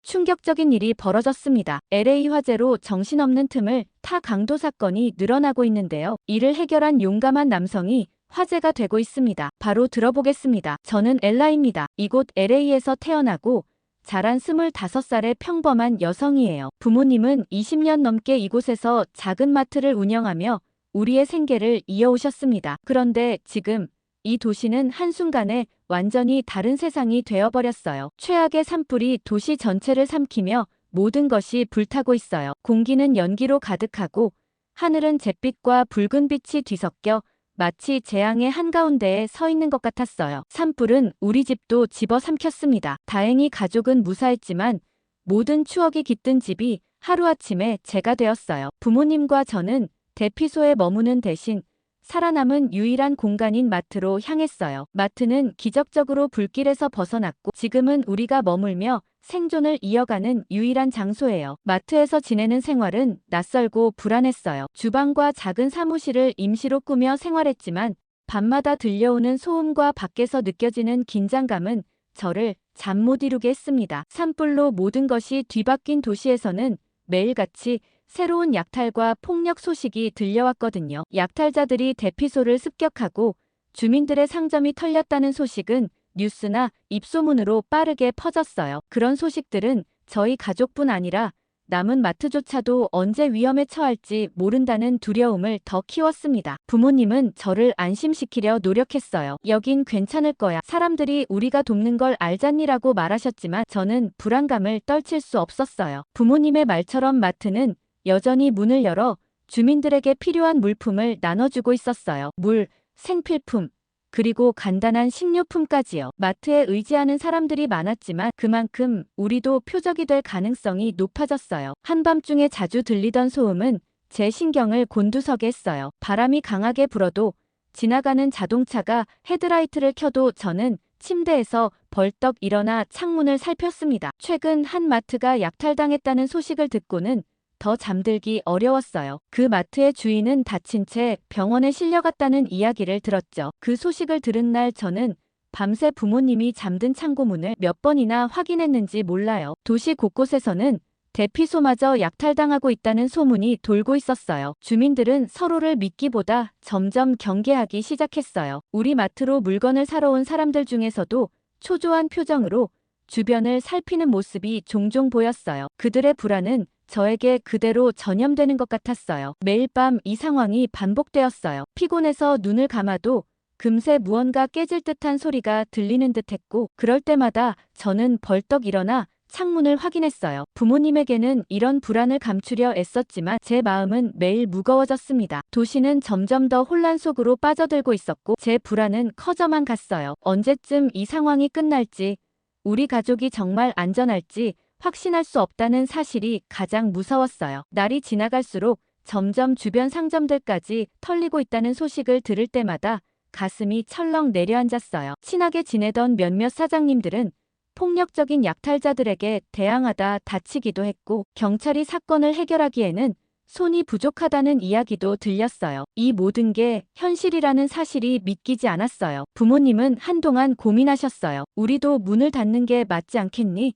충격적인 일이 벌어졌습니다. LA 화재로 정신없는 틈을 타 강도 사건이 늘어나고 있는데요. 이를 해결한 용감한 남성이 화제가 되고 있습니다. 바로 들어보겠습니다. 저는 엘라입니다. 이곳 LA에서 태어나고 자란 25살의 평범한 여성이에요. 부모님은 20년 넘게 이곳에서 작은 마트를 운영하며 우리의 생계를 이어오셨습니다. 그런데 지금 이 도시는 한순간에 완전히 다른 세상이 되어버렸어요. 최악의 산불이 도시 전체를 삼키며 모든 것이 불타고 있어요. 공기는 연기로 가득하고 하늘은 잿빛과 붉은 빛이 뒤섞여 마치 재앙의 한가운데에 서 있는 것 같았어요. 산불은 우리 집도 집어삼켰습니다. 다행히 가족은 무사했지만 모든 추억이 깃든 집이 하루아침에 재가 되었어요. 부모님과 저는 대피소에 머무는 대신 살아남은 유일한 공간인 마트로 향했어요. 마트는 기적적으로 불길에서 벗어났고 지금은 우리가 머물며 생존을 이어가는 유일한 장소예요. 마트에서 지내는 생활은 낯설고 불안했어요. 주방과 작은 사무실을 임시로 꾸며 생활했지만 밤마다 들려오는 소음과 밖에서 느껴지는 긴장감은 저를 잠 못 이루게 했습니다. 산불로 모든 것이 뒤바뀐 도시에서는 매일같이 새로운 약탈과 폭력 소식이 들려왔거든요. 약탈자들이 대피소를 습격하고 주민들의 상점이 털렸다는 소식은 뉴스나 입소문으로 빠르게 퍼졌어요. 그런 소식들은 저희 가족뿐 아니라 남은 마트조차도 언제 위험에 처할지 모른다는 두려움을 더 키웠습니다. 부모님은 저를 안심시키려 노력했어요. 여긴 괜찮을 거야. 사람들이 우리가 돕는 걸 알잖니라고 말하셨지만 저는 불안감을 떨칠 수 없었어요. 부모님의 말처럼 마트는 여전히 문을 열어 주민들에게 필요한 물품을 나눠주고 있었어요. 물, 생필품, 그리고 간단한 식료품까지요. 마트에 의지하는 사람들이 많았지만 그만큼 우리도 표적이 될 가능성이 높아졌어요. 한밤중에 자주 들리던 소음은 제 신경을 곤두서게 했어요. 바람이 강하게 불어도 지나가는 자동차가 헤드라이트를 켜도 저는 침대에서 벌떡 일어나 창문을 살폈습니다. 최근 한 마트가 약탈당했다는 소식을 듣고는 더 잠들기 어려웠어요. 그 마트의 주인은 다친 채 병원에 실려갔다는 이야기를 들었죠. 그 소식을 들은 날 저는 밤새 부모님이 잠든 창고문을 몇 번이나 확인했는지 몰라요. 도시 곳곳에서는 대피소마저 약탈당하고 있다는 소문이 돌고 있었어요. 주민들은 서로를 믿기보다 점점 경계하기 시작했어요. 우리 마트로 물건을 사러 온 사람들 중에서도 초조한 표정으로 주변을 살피는 모습이 종종 보였어요. 그들의 불안은 저에게 그대로 전염되는 것 같았어요. 매일 밤 이 상황이 반복되었어요. 피곤해서 눈을 감아도 금세 무언가 깨질 듯한 소리가 들리는 듯했고 그럴 때마다 저는 벌떡 일어나 창문을 확인했어요. 부모님에게는 이런 불안을 감추려 애썼지만 제 마음은 매일 무거워졌습니다. 도시는 점점 더 혼란 속으로 빠져들고 있었고 제 불안은 커져만 갔어요. 언제쯤 이 상황이 끝날지, 우리 가족이 정말 안전할지 확신할 수 없다는 사실이 가장 무서웠어요. 날이 지나갈수록 점점 주변 상점들까지 털리고 있다는 소식을 들을 때마다 가슴이 철렁 내려앉았어요. 친하게 지내던 몇몇 사장님들은 폭력적인 약탈자들에게 대항하다 다치기도 했고 경찰이 사건을 해결하기에는 손이 부족하다는 이야기도 들렸어요. 이 모든 게 현실이라는 사실이 믿기지 않았어요. 부모님은 한동안 고민하셨어요. 우리도 문을 닫는 게 맞지 않겠니?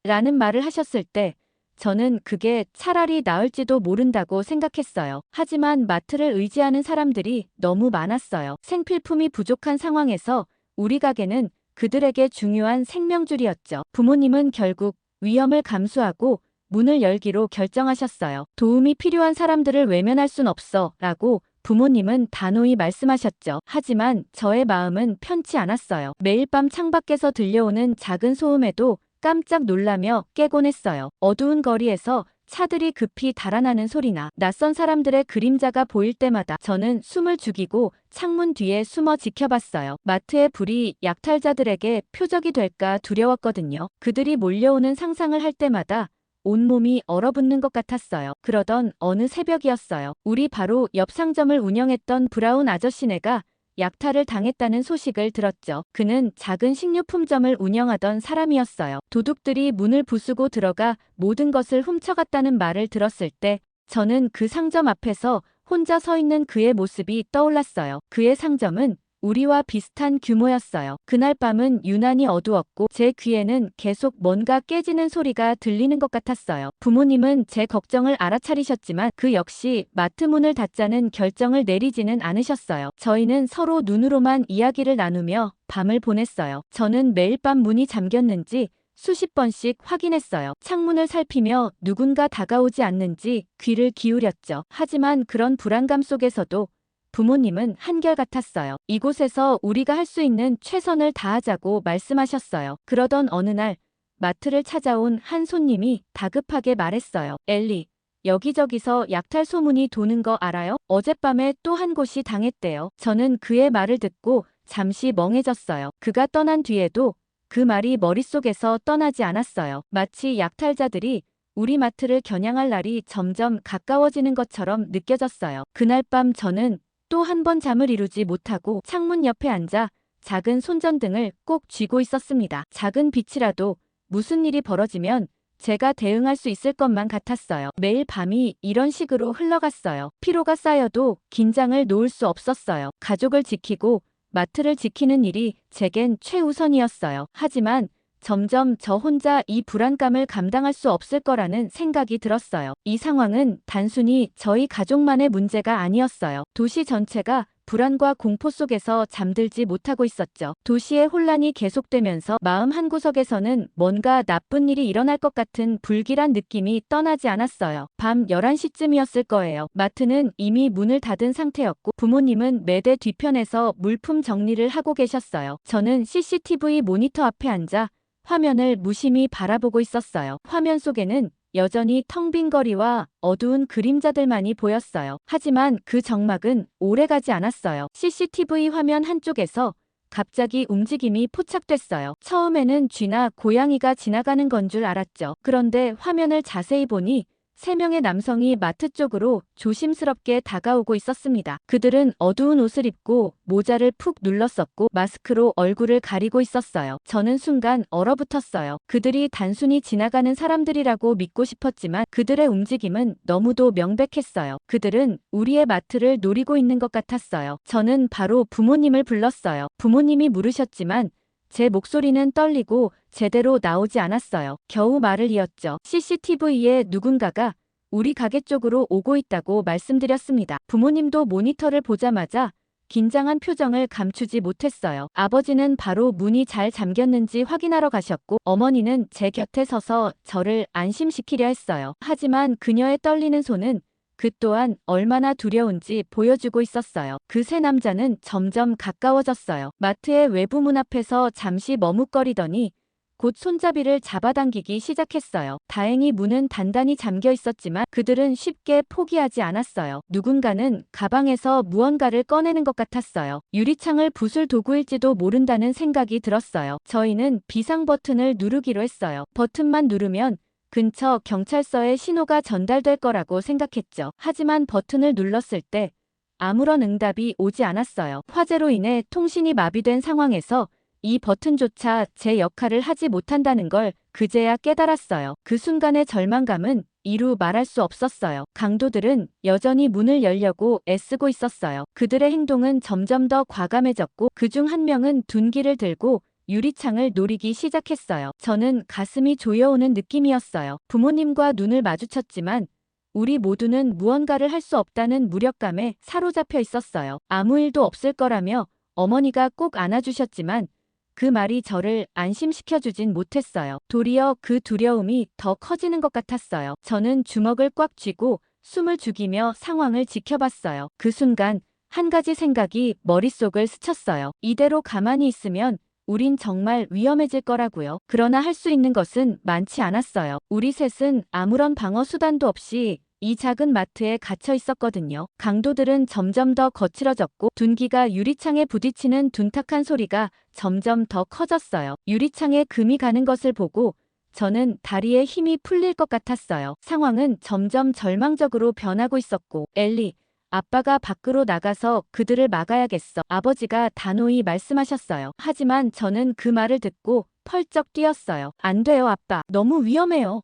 라는 말을 하셨을 때 저는 그게 차라리 나을지도 모른다고 생각했어요. 하지만 마트를 의지하는 사람들이 너무 많았어요. 생필품이 부족한 상황에서 우리 가게는 그들에게 중요한 생명줄이었죠. 부모님은 결국 위험을 감수하고 문을 열기로 결정하셨어요. 도움이 필요한 사람들을 외면할 순 없어 라고 부모님은 단호히 말씀하셨죠. 하지만 저의 마음은 편치 않았어요. 매일 밤 창밖에서 들려오는 작은 소음에도 깜짝 놀라며 깨곤 했어요. 어두운 거리에서 차들이 급히 달아나는 소리나 낯선 사람들의 그림자가 보일 때마다 저는 숨을 죽이고 창문 뒤에 숨어 지켜봤어요. 마트의 불이 약탈자들에게 표적이 될까 두려웠거든요. 그들이 몰려오는 상상을 할 때마다 온몸이 얼어붙는 것 같았어요. 그러던 어느 새벽이었어요. 우리 바로 옆 상점을 운영했던 브라운 아저씨네가 약탈을 당했다는 소식을 들었죠. 그는 작은 식료품점을 운영하던 사람이었어요. 도둑들이 문을 부수고 들어가 모든 것을 훔쳐갔다는 말을 들었을 때 저는 그 상점 앞에서 혼자 서 있는 그의 모습이 떠올랐어요. 그의 상점은 우리와 비슷한 규모였어요. 그날 밤은 유난히 어두웠고 제 귀에는 계속 뭔가 깨지는 소리가 들리는 것 같았어요. 부모님은 제 걱정을 알아차리셨지만 그 역시 마트 문을 닫자는 결정을 내리지는 않으셨어요. 저희는 서로 눈으로만 이야기를 나누며 밤을 보냈어요. 저는 매일 밤 문이 잠겼는지 수십 번씩 확인했어요. 창문을 살피며 누군가 다가오지 않는지 귀를 기울였죠. 하지만 그런 불안감 속에서도 부모님은 한결같았어요. 이곳에서 우리가 할 수 있는 최선을 다하자고 말씀하셨어요. 그러던 어느 날 마트를 찾아온 한 손님이 다급하게 말했어요. 엘리, 여기저기서 약탈 소문이 도는 거 알아요? 어젯밤에 또 한 곳이 당했대요. 저는 그의 말을 듣고 잠시 멍해졌어요. 그가 떠난 뒤에도 그 말이 머릿속에서 떠나지 않았어요. 마치 약탈자들이 우리 마트를 겨냥할 날이 점점 가까워지는 것처럼 느껴졌어요. 그날 밤 저는 또 한 번 잠을 이루지 못하고 창문 옆에 앉아 작은 손전등을 꼭 쥐고 있었습니다. 작은 빛이라도 무슨 일이 벌어지면 제가 대응할 수 있을 것만 같았어요. 매일 밤이 이런 식으로 흘러갔어요. 피로가 쌓여도 긴장을 놓을 수 없었어요. 가족을 지키고 마트를 지키는 일이 제겐 최우선이었어요. 하지만 점점 저 혼자 이 불안감을 감당할 수 없을 거라는 생각이 들었어요. 이 상황은 단순히 저희 가족만의 문제가 아니었어요. 도시 전체가 불안과 공포 속에서 잠들지 못하고 있었죠. 도시의 혼란이 계속되면서 마음 한구석에서는 뭔가 나쁜 일이 일어날 것 같은 불길한 느낌이 떠나지 않았어요. 밤 11시쯤이었을 거예요. 마트는 이미 문을 닫은 상태였고 부모님은 매대 뒤편에서 물품 정리를 하고 계셨어요. 저는 CCTV 모니터 앞에 앉아 화면을 무심히 바라보고 있었어요. 화면 속에는 여전히 텅 빈 거리와 어두운 그림자들만이 보였어요. 하지만 그 정막은 오래가지 않았어요. CCTV 화면 한쪽에서 갑자기 움직임이 포착됐어요. 처음에는 쥐나 고양이가 지나가는 건 줄 알았죠. 그런데 화면을 자세히 보니 3명의 남성이 마트 쪽으로 조심스럽게 다가오고 있었습니다. 그들은 어두운 옷을 입고 모자를 푹 눌렀었고 마스크로 얼굴을 가리고 있었어요. 저는 순간 얼어붙었어요. 그들이 단순히 지나가는 사람들이라고 믿고 싶었지만 그들의 움직임은 너무도 명백했어요. 그들은 우리의 마트를 노리고 있는 것 같았어요. 저는 바로 부모님을 불렀어요. 부모님이 물으셨지만 제 목소리는 떨리고 제대로 나오지 않았어요. 겨우 말을 이었죠. CCTV에 누군가가 우리 가게 쪽으로 오고 있다고 말씀드렸습니다. 부모님도 모니터를 보자마자 긴장한 표정을 감추지 못했어요. 아버지는 바로 문이 잘 잠겼는지 확인하러 가셨고 어머니는 제 곁에 서서 저를 안심시키려 했어요. 하지만 그녀의 떨리는 손은 그 또한 얼마나 두려운지 보여주고 있었어요. 그 세 남자는 점점 가까워졌어요. 마트의 외부 문 앞에서 잠시 머뭇거리더니 곧 손잡이를 잡아당기기 시작했어요. 다행히 문은 단단히 잠겨 있었지만 그들은 쉽게 포기하지 않았어요. 누군가는 가방에서 무언가를 꺼내는 것 같았어요. 유리창을 부술 도구일지도 모른다는 생각이 들었어요. 저희는 비상 버튼을 누르기로 했어요. 버튼만 누르면 근처 경찰서에 신호가 전달될 거라고 생각했죠. 하지만 버튼을 눌렀을 때 아무런 응답이 오지 않았어요. 화재로 인해 통신이 마비된 상황에서 이 버튼조차 제 역할을 하지 못한다는 걸 그제야 깨달았어요. 그 순간의 절망감은 이루 말할 수 없었어요. 강도들은 여전히 문을 열려고 애쓰고 있었어요. 그들의 행동은 점점 더 과감해졌고 그중 한 명은 둔기를 들고 유리창을 노리기 시작했어요. 저는 가슴이 조여오는 느낌이었어요. 부모님과 눈을 마주쳤지만 우리 모두는 무언가를 할 수 없다는 무력감에 사로잡혀 있었어요. 아무 일도 없을 거라며 어머니가 꼭 안아주셨지만 그 말이 저를 안심시켜주진 못했어요. 도리어 그 두려움이 더 커지는 것 같았어요. 저는 주먹을 꽉 쥐고 숨을 죽이며 상황을 지켜봤어요. 그 순간 한 가지 생각이 머릿속을 스쳤어요. 이대로 가만히 있으면 우린 정말 위험해질 거라고요. 그러나 할 수 있는 것은 많지 않았어요. 우리 셋은 아무런 방어 수단도 없이 이 작은 마트에 갇혀 있었거든요. 강도들은 점점 더 거칠어졌고 둔기가 유리창에 부딪히는 둔탁한 소리가 점점 더 커졌어요. 유리창에 금이 가는 것을 보고 저는 다리에 힘이 풀릴 것 같았어요. 상황은 점점 절망적으로 변하고 있었고 엘리, 아빠가 밖으로 나가서 그들을 막아야겠어. 아버지가 단호히 말씀하셨어요. 하지만 저는 그 말을 듣고 펄쩍 뛰었어요. 안 돼요, 아빠. 너무 위험해요.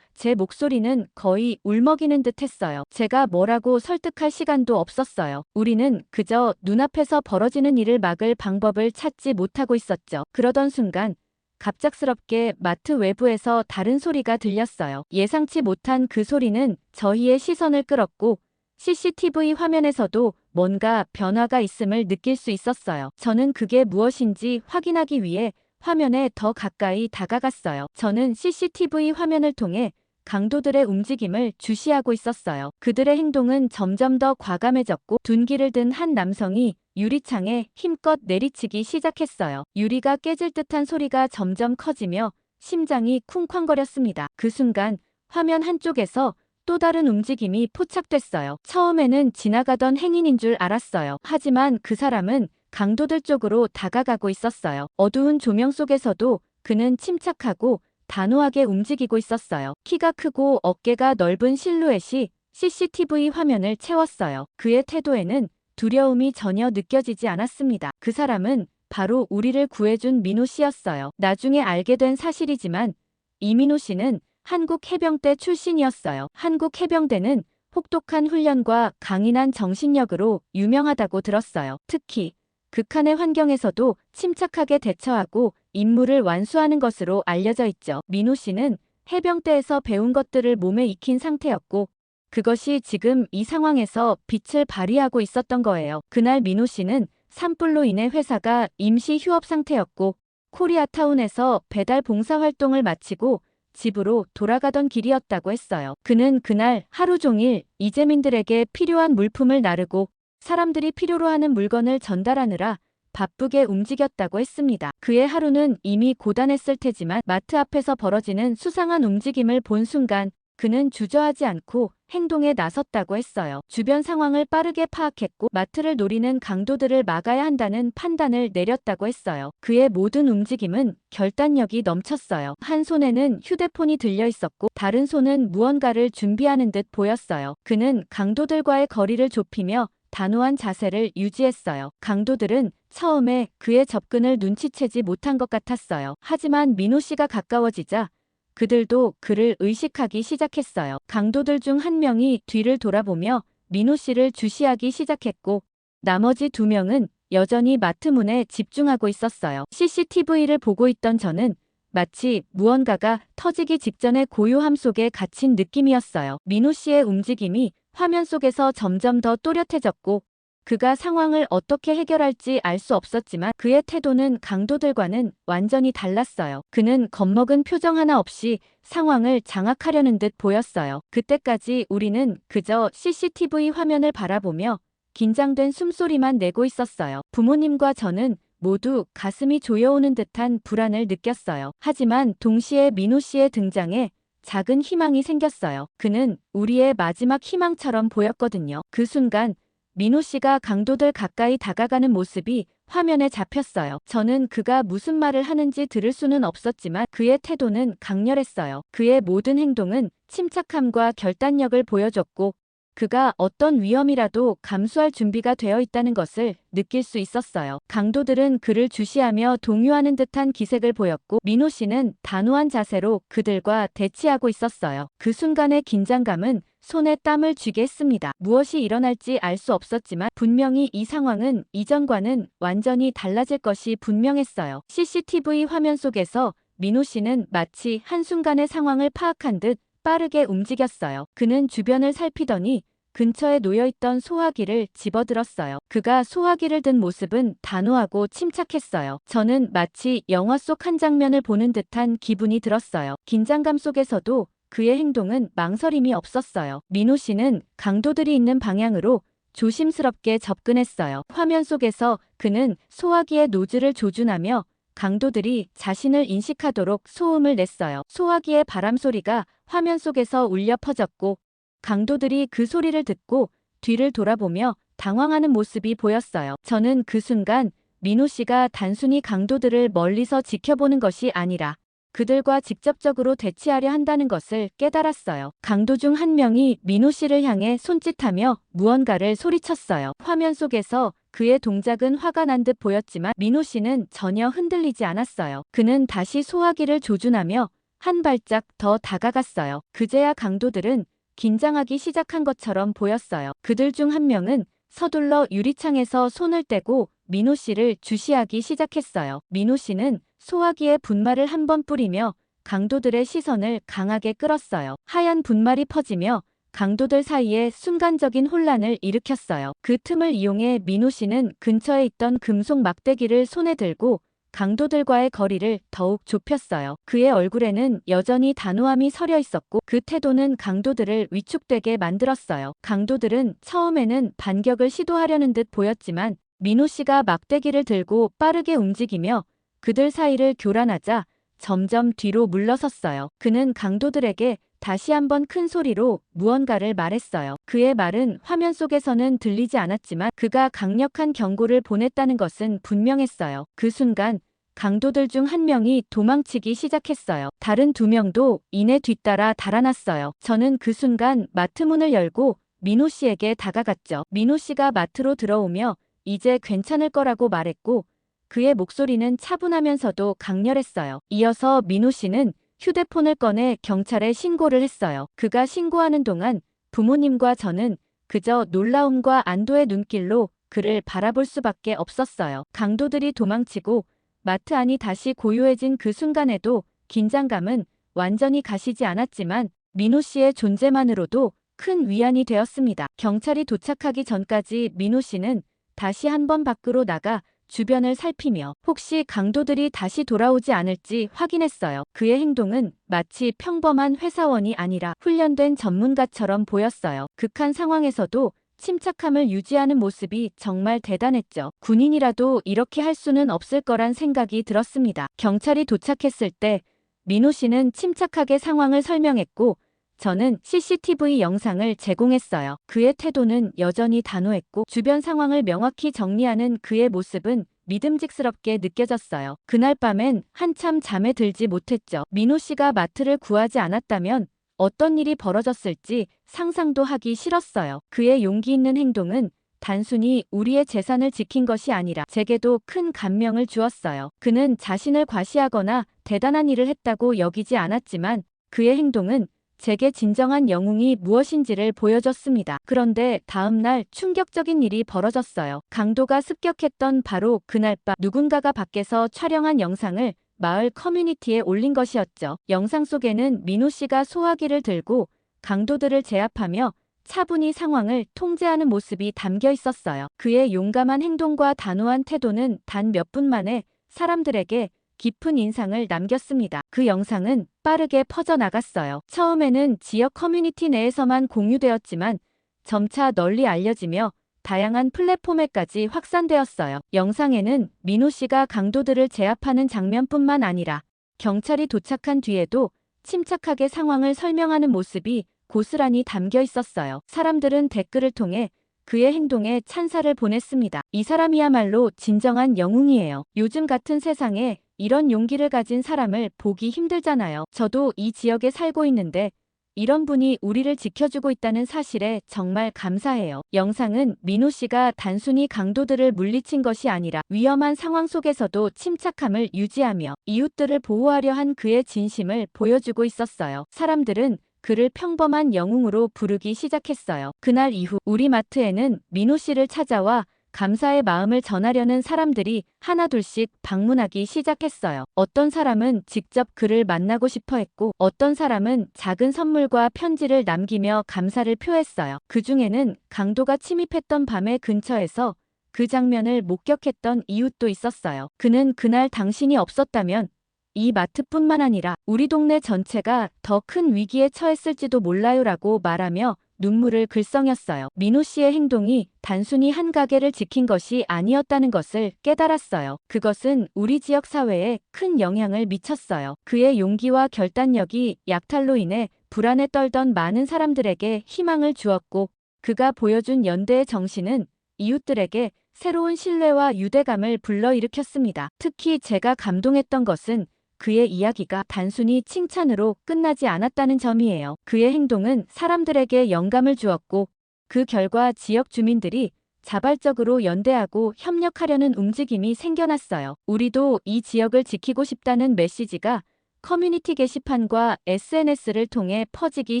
제 목소리는 거의 울먹이는 듯 했어요. 제가 뭐라고 설득할 시간도 없었어요. 우리는 그저 눈앞에서 벌어지는 일을 막을 방법을 찾지 못하고 있었죠. 그러던 순간 갑작스럽게 마트 외부에서 다른 소리가 들렸어요. 예상치 못한 그 소리는 저희의 시선을 끌었고 CCTV 화면에서도 뭔가 변화가 있음을 느낄 수 있었어요. 저는 그게 무엇인지 확인하기 위해 화면에 더 가까이 다가갔어요. 저는 CCTV 화면을 통해 강도들의 움직임을 주시하고 있었어요. 그들의 행동은 점점 더 과감해졌고 둔기를 든 한 남성이 유리창에 힘껏 내리치기 시작했어요. 유리가 깨질 듯한 소리가 점점 커지며 심장이 쿵쾅거렸습니다. 그 순간 화면 한쪽에서 또 다른 움직임이 포착됐어요. 처음에는 지나가던 행인인 줄 알았어요. 하지만 그 사람은 강도들 쪽으로 다가가고 있었어요. 어두운 조명 속에서도 그는 침착하고 단호하게 움직이고 있었어요. 키가 크고 어깨가 넓은 실루엣이 CCTV 화면을 채웠어요. 그의 태도에는 두려움이 전혀 느껴지지 않았습니다. 그 사람은 바로 우리를 구해준 민호 씨였어요. 나중에 알게 된 사실이지만 이민호 씨는 한국 해병대 출신이었어요. 한국 해병대는 혹독한 훈련과 강인한 정신력으로 유명하다고 들었어요. 특히 극한의 환경에서도 침착하게 대처하고 임무를 완수하는 것으로 알려져 있죠. 민호 씨는 해병대에서 배운 것들을 몸에 익힌 상태였고 그것이 지금 이 상황에서 빛을 발휘하고 있었던 거예요. 그날 민호 씨는 산불로 인해 회사가 임시 휴업 상태였고 코리아타운에서 배달 봉사 활동을 마치고 집으로 돌아가던 길이었다고 했어요. 그는 그날 하루 종일 이재민들에게 필요한 물품을 나르고 사람들이 필요로 하는 물건을 전달하느라 바쁘게 움직였다고 했습니다. 그의 하루는 이미 고단했을 테지만 마트 앞에서 벌어지는 수상한 움직임을 본 순간 그는 주저하지 않고 행동에 나섰다고 했어요. 주변 상황을 빠르게 파악했고 마트를 노리는 강도들을 막아야 한다는 판단을 내렸다고 했어요. 그의 모든 움직임은 결단력이 넘쳤어요. 한 손에는 휴대폰이 들려 있었고 다른 손은 무언가를 준비하는 듯 보였어요. 그는 강도들과의 거리를 좁히며 단호한 자세를 유지했어요. 강도들은 처음에 그의 접근을 눈치채지 못한 것 같았어요. 하지만 민호 씨가 가까워지자 그들도 그를 의식하기 시작했어요. 강도들 중 한 명이 뒤를 돌아보며 민호 씨를 주시하기 시작했고 나머지 두 명은 여전히 마트 문에 집중하고 있었어요. CCTV를 보고 있던 저는 마치 무언가가 터지기 직전의 고요함 속에 갇힌 느낌이었어요. 민호 씨의 움직임이 화면 속에서 점점 더 또렷해졌고 그가 상황을 어떻게 해결할지 알 수 없었지만 그의 태도는 강도들과는 완전히 달랐어요. 그는 겁먹은 표정 하나 없이 상황을 장악하려는 듯 보였어요. 그때까지 우리는 그저 CCTV 화면을 바라보며 긴장된 숨소리만 내고 있었어요. 부모님과 저는 모두 가슴이 조여오는 듯한 불안을 느꼈어요. 하지만 동시에 민호 씨의 등장에 작은 희망이 생겼어요. 그는 우리의 마지막 희망처럼 보였거든요. 그 순간 민호 씨가 강도들 가까이 다가가는 모습이 화면에 잡혔어요. 저는 그가 무슨 말을 하는지 들을 수는 없었지만 그의 태도는 강렬했어요. 그의 모든 행동은 침착함과 결단력을 보여줬고 그가 어떤 위험이라도 감수할 준비가 되어 있다는 것을 느낄 수 있었어요. 강도들은 그를 주시하며 동요하는 듯한 기색을 보였고 민호 씨는 단호한 자세로 그들과 대치하고 있었어요. 그 순간의 긴장감은 손에 땀을 쥐게 했습니다. 무엇이 일어날지 알 수 없었지만 분명히 이 상황은 이전과는 완전히 달라질 것이 분명했어요. CCTV 화면 속에서 민호 씨는 마치 한순간의 상황을 파악한 듯 빠르게 움직였어요. 그는 주변을 살피더니 근처에 놓여있던 소화기를 집어들었어요. 그가 소화기를 든 모습은 단호하고 침착했어요. 저는 마치 영화 속 한 장면을 보는 듯한 기분이 들었어요. 긴장감 속에서도 그의 행동은 망설임이 없었어요. 민호 씨는 강도들이 있는 방향으로 조심스럽게 접근했어요. 화면 속에서 그는 소화기의 노즐을 조준하며 강도들이 자신을 인식하도록 소음을 냈어요. 소화기의 바람 소리가 화면 속에서 울려 퍼졌고 강도들이 그 소리를 듣고 뒤를 돌아보며 당황하는 모습이 보였어요. 저는 그 순간 민호 씨가 단순히 강도들을 멀리서 지켜보는 것이 아니라 그들과 직접적으로 대치하려 한다는 것을 깨달았어요. 강도 중 한 명이 민호 씨를 향해 손짓하며 무언가를 소리쳤어요. 화면 속에서 그의 동작은 화가 난 듯 보였지만 민호 씨는 전혀 흔들리지 않았어요. 그는 다시 소화기를 조준하며 한 발짝 더 다가갔어요. 그제야 강도들은 긴장하기 시작한 것처럼 보였어요. 그들 중 한 명은 서둘러 유리창에서 손을 떼고 민호 씨를 주시하기 시작했어요. 민호 씨는 소화기에 분말을 한 번 뿌리며 강도들의 시선을 강하게 끌었어요. 하얀 분말이 퍼지며 강도들 사이에 순간적인 혼란을 일으켰어요. 그 틈을 이용해 민호 씨는 근처에 있던 금속 막대기를 손에 들고 강도들과의 거리를 더욱 좁혔어요. 그의 얼굴에는 여전히 단호함이 서려 있었고 그 태도는 강도들을 위축되게 만들었어요. 강도들은 처음에는 반격을 시도하려는 듯 보였지만 민호 씨가 막대기를 들고 빠르게 움직이며 그들 사이를 교란하자 점점 뒤로 물러섰어요. 그는 강도들에게 다시 한번 큰 소리로 무언가를 말했어요. 그의 말은 화면 속에서는 들리지 않았지만 그가 강력한 경고를 보냈다는 것은 분명했어요. 그 순간 강도들 중 한 명이 도망치기 시작했어요. 다른 두 명도 이내 뒤따라 달아났어요. 저는 그 순간 마트 문을 열고 민호 씨에게 다가갔죠. 민호 씨가 마트로 들어오며 이제 괜찮을 거라고 말했고 그의 목소리는 차분하면서도 강렬했어요. 이어서 민호 씨는 휴대폰을 꺼내 경찰에 신고를 했어요. 그가 신고하는 동안 부모님과 저는 그저 놀라움과 안도의 눈길로 그를 바라볼 수밖에 없었어요. 강도들이 도망치고 마트 안이 다시 고요해진 그 순간에도 긴장감은 완전히 가시지 않았지만 민호 씨의 존재만으로도 큰 위안이 되었습니다. 경찰이 도착하기 전까지 민호 씨는 다시 한번 밖으로 나가 주변을 살피며 혹시 강도들이 다시 돌아오지 않을지 확인했어요. 그의 행동은 마치 평범한 회사원이 아니라 훈련된 전문가처럼 보였어요. 극한 상황에서도 침착함을 유지하는 모습이 정말 대단했죠. 군인이라도 이렇게 할 수는 없을 거란 생각이 들었습니다. 경찰이 도착했을 때 민호 씨는 침착하게 상황을 설명했고 저는 CCTV 영상을 제공했어요. 그의 태도는 여전히 단호했고 주변 상황을 명확히 정리하는 그의 모습은 믿음직스럽게 느껴졌어요. 그날 밤엔 한참 잠에 들지 못했죠. 민호 씨가 마트를 구하지 않았다면 어떤 일이 벌어졌을지 상상도 하기 싫었어요. 그의 용기 있는 행동은 단순히 우리의 재산을 지킨 것이 아니라 제게도 큰 감명을 주었어요. 그는 자신을 과시하거나 대단한 일을 했다고 여기지 않았지만 그의 행동은 제게 진정한 영웅이 무엇인지를 보여줬습니다. 그런데 다음 날 충격적인 일이 벌어졌어요. 강도가 습격했던 바로 그날 밤 누군가가 밖에서 촬영한 영상을 마을 커뮤니티에 올린 것이었죠. 영상 속에는 민호 씨가 소화기를 들고 강도들을 제압하며 차분히 상황을 통제하는 모습이 담겨 있었어요. 그의 용감한 행동과 단호한 태도는 단 몇 분 만에 사람들에게 깊은 인상을 남겼습니다. 그 영상은 빠르게 퍼져나갔어요. 처음에는 지역 커뮤니티 내에서만 공유되었지만 점차 널리 알려지며 다양한 플랫폼에까지 확산되었어요. 영상에는 민호 씨가 강도들을 제압하는 장면뿐만 아니라 경찰이 도착한 뒤에도 침착하게 상황을 설명하는 모습이 고스란히 담겨 있었어요. 사람들은 댓글을 통해 그의 행동에 찬사를 보냈습니다. 이 사람이야말로 진정한 영웅이에요. 요즘 같은 세상에 이런 용기를 가진 사람을 보기 힘들잖아요. 저도 이 지역에 살고 있는데 이런 분이 우리를 지켜주고 있다는 사실에 정말 감사해요. 영상은 민호 씨가 단순히 강도들을 물리친 것이 아니라 위험한 상황 속에서도 침착함을 유지하며 이웃들을 보호하려 한 그의 진심을 보여주고 있었어요. 사람들은 그를 평범한 영웅으로 부르기 시작했어요. 그날 이후 우리 마트에는 민호 씨를 찾아와 감사의 마음을 전하려는 사람들이 하나둘씩 방문하기 시작했어요. 어떤 사람은 직접 그를 만나고 싶어 했고 어떤 사람은 작은 선물과 편지를 남기며 감사를 표했어요. 그 중에는 강도가 침입했던 밤의 근처에서 그 장면을 목격했던 이웃도 있었어요. 그는 그날 당신이 없었다면 이 마트뿐만 아니라 우리 동네 전체가 더 큰 위기에 처했을지도 몰라요라고 말하며 눈물을 글썽였어요. 민호 씨의 행동이 단순히 한 가게를 지킨 것이 아니었다는 것을 깨달았어요. 그것은 우리 지역 사회에 큰 영향을 미쳤어요. 그의 용기와 결단력이 약탈로 인해 불안에 떨던 많은 사람들에게 희망을 주었고 그가 보여준 연대의 정신은 이웃들에게 새로운 신뢰와 유대감을 불러일으켰습니다. 특히 제가 감동했던 것은 그의 이야기가 단순히 칭찬으로 끝나지 않았다는 점이에요. 그의 행동은 사람들에게 영감을 주었고 그 결과 지역 주민들이 자발적으로 연대하고 협력하려는 움직임이 생겨났어요. 우리도 이 지역을 지키고 싶다는 메시지가 커뮤니티 게시판과 SNS를 통해 퍼지기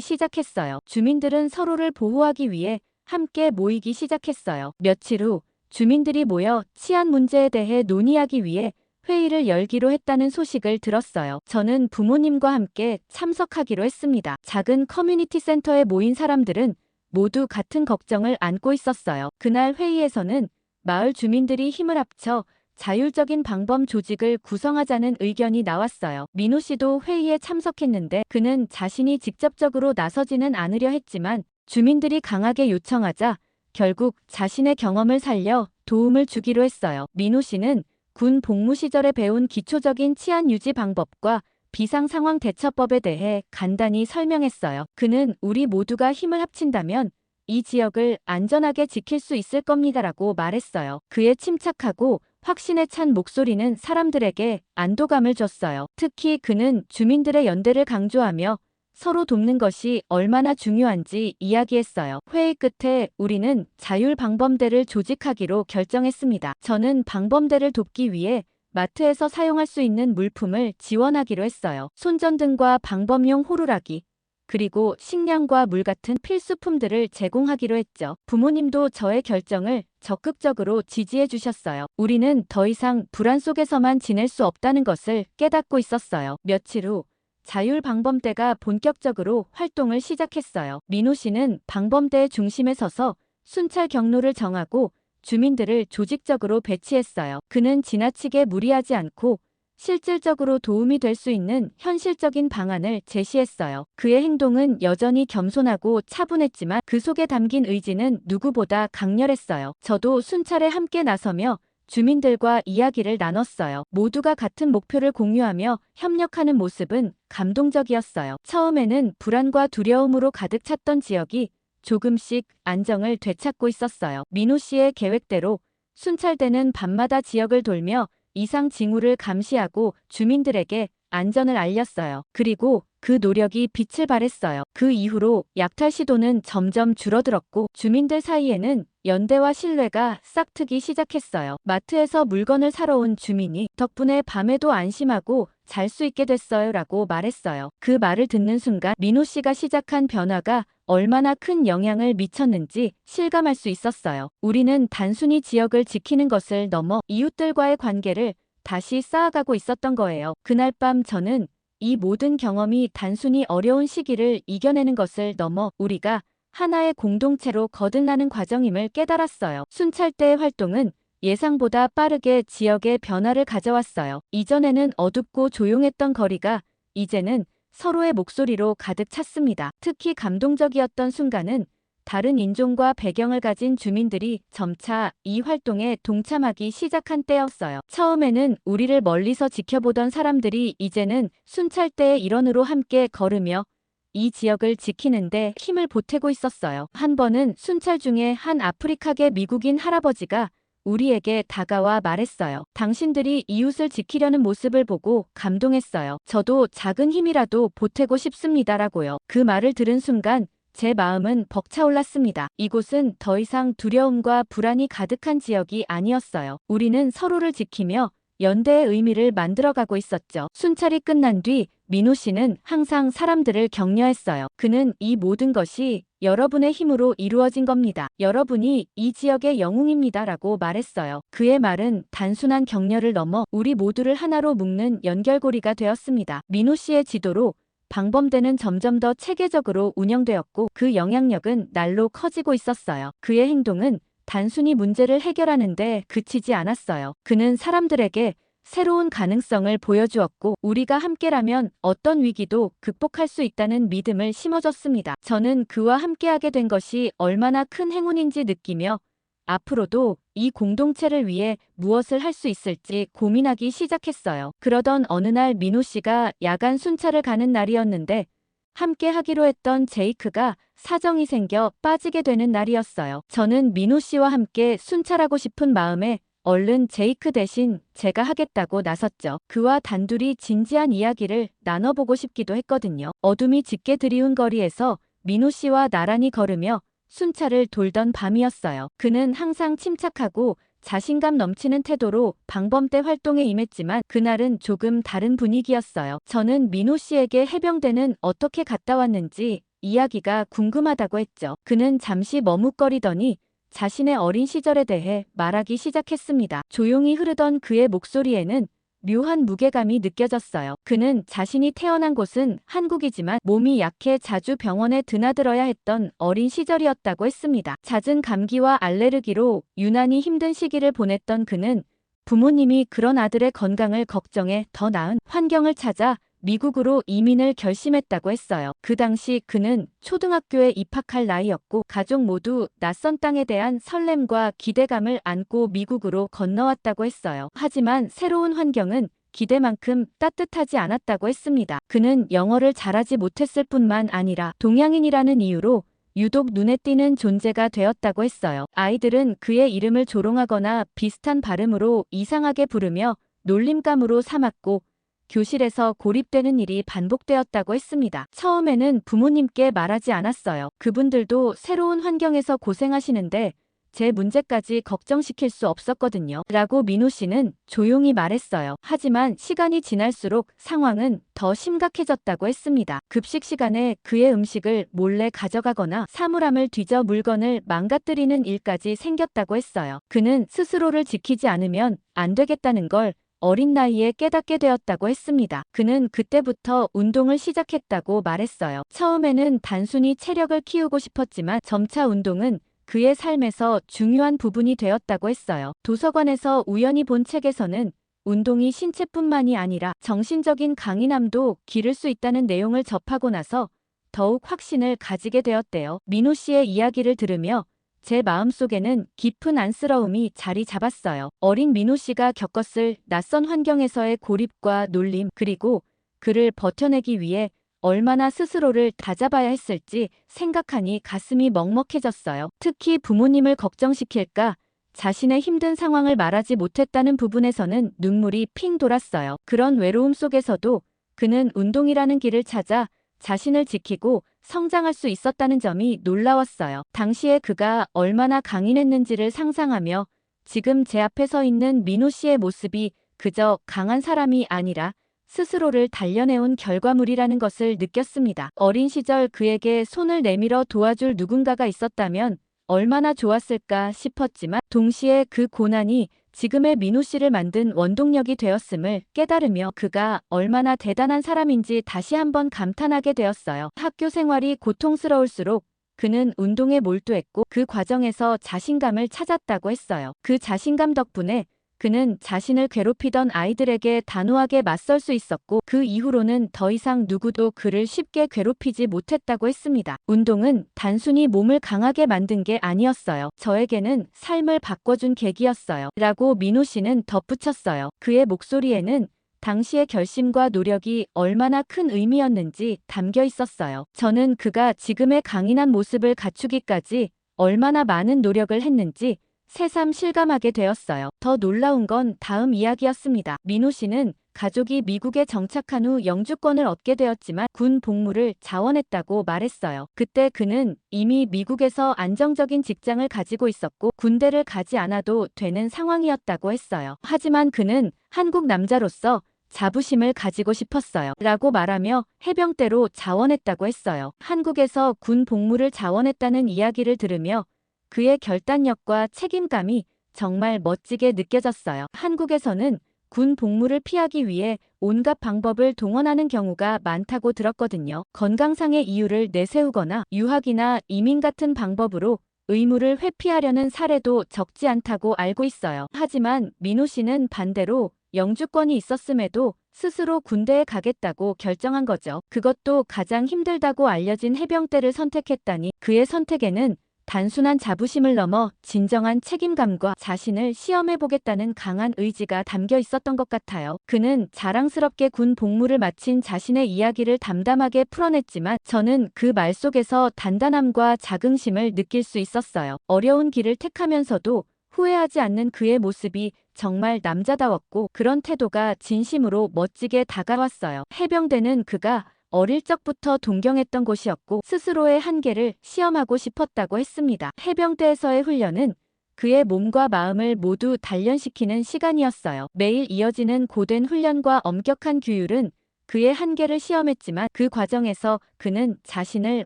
시작했어요. 주민들은 서로를 보호하기 위해 함께 모이기 시작했어요. 며칠 후 주민들이 모여 치안 문제에 대해 논의하기 위해 회의를 열기로 했다는 소식을 들었어요. 저는 부모님과 함께 참석하기로 했습니다. 작은 커뮤니티 센터에 모인 사람들은 모두 같은 걱정을 안고 있었어요. 그날 회의에서는 마을 주민들이 힘을 합쳐 자율적인 방범 조직을 구성하자는 의견이 나왔어요. 민호 씨도 회의에 참석했는데 그는 자신이 직접적으로 나서지는 않으려 했지만 주민들이 강하게 요청하자 결국 자신의 경험을 살려 도움을 주기로 했어요. 민호 씨는 군 복무 시절에 배운 기초적인 치안 유지 방법과 비상상황 대처법에 대해 간단히 설명했어요. 그는 우리 모두가 힘을 합친다면 이 지역을 안전하게 지킬 수 있을 겁니다라고 말했어요. 그의 침착하고 확신에 찬 목소리는 사람들에게 안도감을 줬어요. 특히 그는 주민들의 연대를 강조하며 서로 돕는 것이 얼마나 중요한지 이야기했어요. 회의 끝에 우리는 자율방범대를 조직하기로 결정했습니다. 저는 방범대를 돕기 위해 마트에서 사용할 수 있는 물품을 지원하기로 했어요. 손전등과 방범용 호루라기, 그리고 식량과 물 같은 필수품들을 제공하기로 했죠. 부모님도 저의 결정을 적극적으로 지지해 주셨어요. 우리는 더 이상 불안 속에서만 지낼 수 없다는 것을 깨닫고 있었어요. 며칠 후 자율방범대가 본격적으로 활동을 시작했어요. 민호 씨는 방범대의 중심에 서서 순찰 경로를 정하고 주민들을 조직적으로 배치했어요. 그는 지나치게 무리하지 않고 실질적으로 도움이 될 수 있는 현실적인 방안을 제시했어요. 그의 행동은 여전히 겸손하고 차분했지만 그 속에 담긴 의지는 누구보다 강렬했어요. 저도 순찰에 함께 나서며 주민들과 이야기를 나눴어요. 모두가 같은 목표를 공유하며 협력하는 모습은 감동적이었어요. 처음에는 불안과 두려움으로 가득 찼던 지역이 조금씩 안정을 되찾고 있었어요. 민호 씨의 계획대로 순찰대는 밤마다 지역을 돌며 이상 징후를 감시하고 주민들에게 안전을 알렸어요. 그리고 그 노력이 빛을 발했어요. 그 이후로 약탈 시도는 점점 줄어들었고 주민들 사이에는 연대와 신뢰가 싹트기 시작했어요. 마트에서 물건을 사러 온 주민이 덕분에 밤에도 안심하고 잘 수 있게 됐어요 라고 말했어요. 그 말을 듣는 순간 민호 씨가 시작한 변화가 얼마나 큰 영향을 미쳤는지 실감할 수 있었어요. 우리는 단순히 지역을 지키는 것을 넘어 이웃들과의 관계를 다시 쌓아가고 있었던 거예요. 그날 밤 저는 이 모든 경험이 단순히 어려운 시기를 이겨내는 것을 넘어 우리가 하나의 공동체로 거듭나는 과정임을 깨달았어요. 순찰대의 활동은 예상보다 빠르게 지역에 변화를 가져왔어요. 이전에는 어둡고 조용했던 거리가 이제는 서로의 목소리로 가득 찼습니다. 특히 감동적이었던 순간은 다른 인종과 배경을 가진 주민들이 점차 이 활동에 동참하기 시작한 때였어요. 처음에는 우리를 멀리서 지켜보던 사람들이 이제는 순찰대의 일원으로 함께 걸으며 이 지역을 지키는데 힘을 보태고 있었어요. 한 번은 순찰 중에 한 아프리카계 미국인 할아버지가 우리에게 다가와 말했어요. 당신들이 이웃을 지키려는 모습을 보고 감동했어요. 저도 작은 힘이라도 보태고 싶습니다라고요. 그 말을 들은 순간 제 마음은 벅차올랐습니다. 이곳은 더 이상 두려움과 불안이 가득한 지역이 아니었어요. 우리는 서로를 지키며 연대의 의미를 만들어가고 있었죠. 순찰이 끝난 뒤 민호 씨는 항상 사람들을 격려했어요. 그는 이 모든 것이 여러분의 힘으로 이루어진 겁니다. 여러분이 이 지역의 영웅입니다 라고 말했어요. 그의 말은 단순한 격려를 넘어 우리 모두를 하나로 묶는 연결고리가 되었습니다. 민호 씨의 지도로 방범대는 점점 더 체계적으로 운영되었고 그 영향력은 날로 커지고 있었어요. 그의 행동은 단순히 문제를 해결하는 데 그치지 않았어요. 그는 사람들에게 새로운 가능성을 보여주었고 우리가 함께라면 어떤 위기도 극복할 수 있다는 믿음을 심어줬습니다. 저는 그와 함께하게 된 것이 얼마나 큰 행운인지 느끼며 앞으로도 이 공동체를 위해 무엇을 할 수 있을지 고민하기 시작했어요. 그러던 어느 날 민호 씨가 야간 순찰을 가는 날이었는데 함께 하기로 했던 제이크가 사정이 생겨 빠지게 되는 날이었어요. 저는 민호 씨와 함께 순찰하고 싶은 마음에 얼른 제이크 대신 제가 하겠다고 나섰죠. 그와 단둘이 진지한 이야기를 나눠보고 싶기도 했거든요. 어둠이 짙게 드리운 거리에서 민호 씨와 나란히 걸으며 순찰을 돌던 밤이었어요. 그는 항상 침착하고 자신감 넘치는 태도로 방범대 활동에 임했지만 그날은 조금 다른 분위기였어요. 저는 민호 씨에게 해병대는 어떻게 갔다 왔는지 이야기가 궁금하다고 했죠. 그는 잠시 머뭇거리더니 자신의 어린 시절에 대해 말하기 시작했습니다. 조용히 흐르던 그의 목소리에는 묘한 무게감이 느껴졌어요. 그는 자신이 태어난 곳은 한국이지만 몸이 약해 자주 병원에 드나들어야 했던 어린 시절이었다고 했습니다. 잦은 감기와 알레르기로 유난히 힘든 시기를 보냈던 그는 부모님이 그런 아들의 건강을 걱정해 더 나은 환경을 찾아 미국으로 이민을 결심했다고 했어요. 그 당시 그는 초등학교에 입학할 나이였고 가족 모두 낯선 땅에 대한 설렘과 기대감을 안고 미국으로 건너왔다고 했어요. 하지만 새로운 환경은 기대만큼 따뜻하지 않았다고 했습니다. 그는 영어를 잘하지 못했을 뿐만 아니라 동양인이라는 이유로 유독 눈에 띄는 존재가 되었다고 했어요. 아이들은 그의 이름을 조롱하거나 비슷한 발음으로 이상하게 부르며 놀림감으로 삼았고 교실에서 고립되는 일이 반복되었다고 했습니다. 처음에는 부모님께 말하지 않았어요. 그분들도 새로운 환경에서 고생하시는데 제 문제까지 걱정시킬 수 없었거든요. 라고 민호 씨는 조용히 말했어요. 하지만 시간이 지날수록 상황은 더 심각해졌다고 했습니다. 급식 시간에 그의 음식을 몰래 가져가거나 사물함을 뒤져 물건을 망가뜨리는 일까지 생겼다고 했어요. 그는 스스로를 지키지 않으면 안 되겠다는 걸 어린 나이에 깨닫게 되었다고 했습니다. 그는 그때부터 운동을 시작했다고 말했어요. 처음에는 단순히 체력을 키우고 싶었지만 점차 운동은 그의 삶에서 중요한 부분이 되었다고 했어요. 도서관에서 우연히 본 책에서는 운동이 신체뿐만이 아니라 정신적인 강인함도 기를 수 있다는 내용을 접하고 나서 더욱 확신을 가지게 되었대요. 민호 씨의 이야기를 들으며 제 마음속에는 깊은 안쓰러움이 자리 잡았어요. 어린 민호 씨가 겪었을 낯선 환경에서의 고립과 놀림, 그리고 그를 버텨내기 위해 얼마나 스스로를 다잡아야 했을지 생각하니 가슴이 먹먹해졌어요. 특히 부모님을 걱정시킬까 자신의 힘든 상황을 말하지 못했다는 부분에서는 눈물이 핑 돌았어요. 그런 외로움 속에서도 그는 운동이라는 길을 찾아 자신을 지키고 성장할 수 있었다는 점이 놀라웠어요. 당시에 그가 얼마나 강인했는지를 상상하며 지금 제 앞에 서 있는 민호 씨의 모습이 그저 강한 사람이 아니라 스스로를 단련해온 결과물이라는 것을 느꼈습니다. 어린 시절 그에게 손을 내밀어 도와줄 누군가가 있었다면 얼마나 좋았을까 싶었지만 동시에 그 고난이 지금의 민호 씨를 만든 원동력이 되었음을 깨달으며 그가 얼마나 대단한 사람인지 다시 한번 감탄하게 되었어요. 학교 생활이 고통스러울수록 그는 운동에 몰두했고 그 과정에서 자신감을 찾았다고 했어요. 그 자신감 덕분에 그는 자신을 괴롭히던 아이들에게 단호하게 맞설 수 있었고 그 이후로는 더 이상 누구도 그를 쉽게 괴롭히지 못했다고 했습니다. 운동은 단순히 몸을 강하게 만든 게 아니었어요. 저에게는 삶을 바꿔준 계기였어요. 라고 민호 씨는 덧붙였어요. 그의 목소리에는 당시의 결심과 노력이 얼마나 큰 의미였는지 담겨 있었어요. 저는 그가 지금의 강인한 모습을 갖추기까지 얼마나 많은 노력을 했는지 새삼 실감하게 되었어요. 더 놀라운 건 다음 이야기였습니다. 민호 씨는 가족이 미국에 정착한 후 영주권을 얻게 되었지만 군 복무를 자원했다고 말했어요. 그때 그는 이미 미국에서 안정적인 직장을 가지고 있었고 군대를 가지 않아도 되는 상황이었다고 했어요. 하지만 그는 한국 남자로서 자부심을 가지고 싶었어요. 라고 말하며 해병대로 자원했다고 했어요. 한국에서 군 복무를 자원했다는 이야기를 들으며 그의 결단력과 책임감이 정말 멋지게 느껴졌어요. 한국에서는 군 복무를 피하기 위해 온갖 방법을 동원하는 경우가 많다고 들었거든요. 건강상의 이유를 내세우거나 유학이나 이민 같은 방법으로 의무를 회피하려는 사례도 적지 않다고 알고 있어요. 하지만 민호 씨는 반대로 영주권이 있었음에도 스스로 군대에 가겠다고 결정한 거죠. 그것도 가장 힘들다고 알려진 해병대를 선택했다니 그의 선택에는 단순한 자부심을 넘어 진정한 책임감과 자신을 시험해보겠다는 강한 의지가 담겨 있었던 것 같아요. 그는 자랑스럽게 군 복무를 마친 자신의 이야기를 담담하게 풀어냈지만 저는 그 말 속에서 단단함과 자긍심을 느낄 수 있었어요. 어려운 길을 택하면서도 후회하지 않는 그의 모습이 정말 남자다웠고 그런 태도가 진심으로 멋지게 다가왔어요. 해병대는 그가 어릴 적부터 동경했던 곳이었고 스스로의 한계를 시험하고 싶었다고 했습니다. 해병대에서의 훈련은 그의 몸과 마음을 모두 단련시키는 시간이었어요. 매일 이어지는 고된 훈련과 엄격한 규율은 그의 한계를 시험했지만 그 과정에서 그는 자신을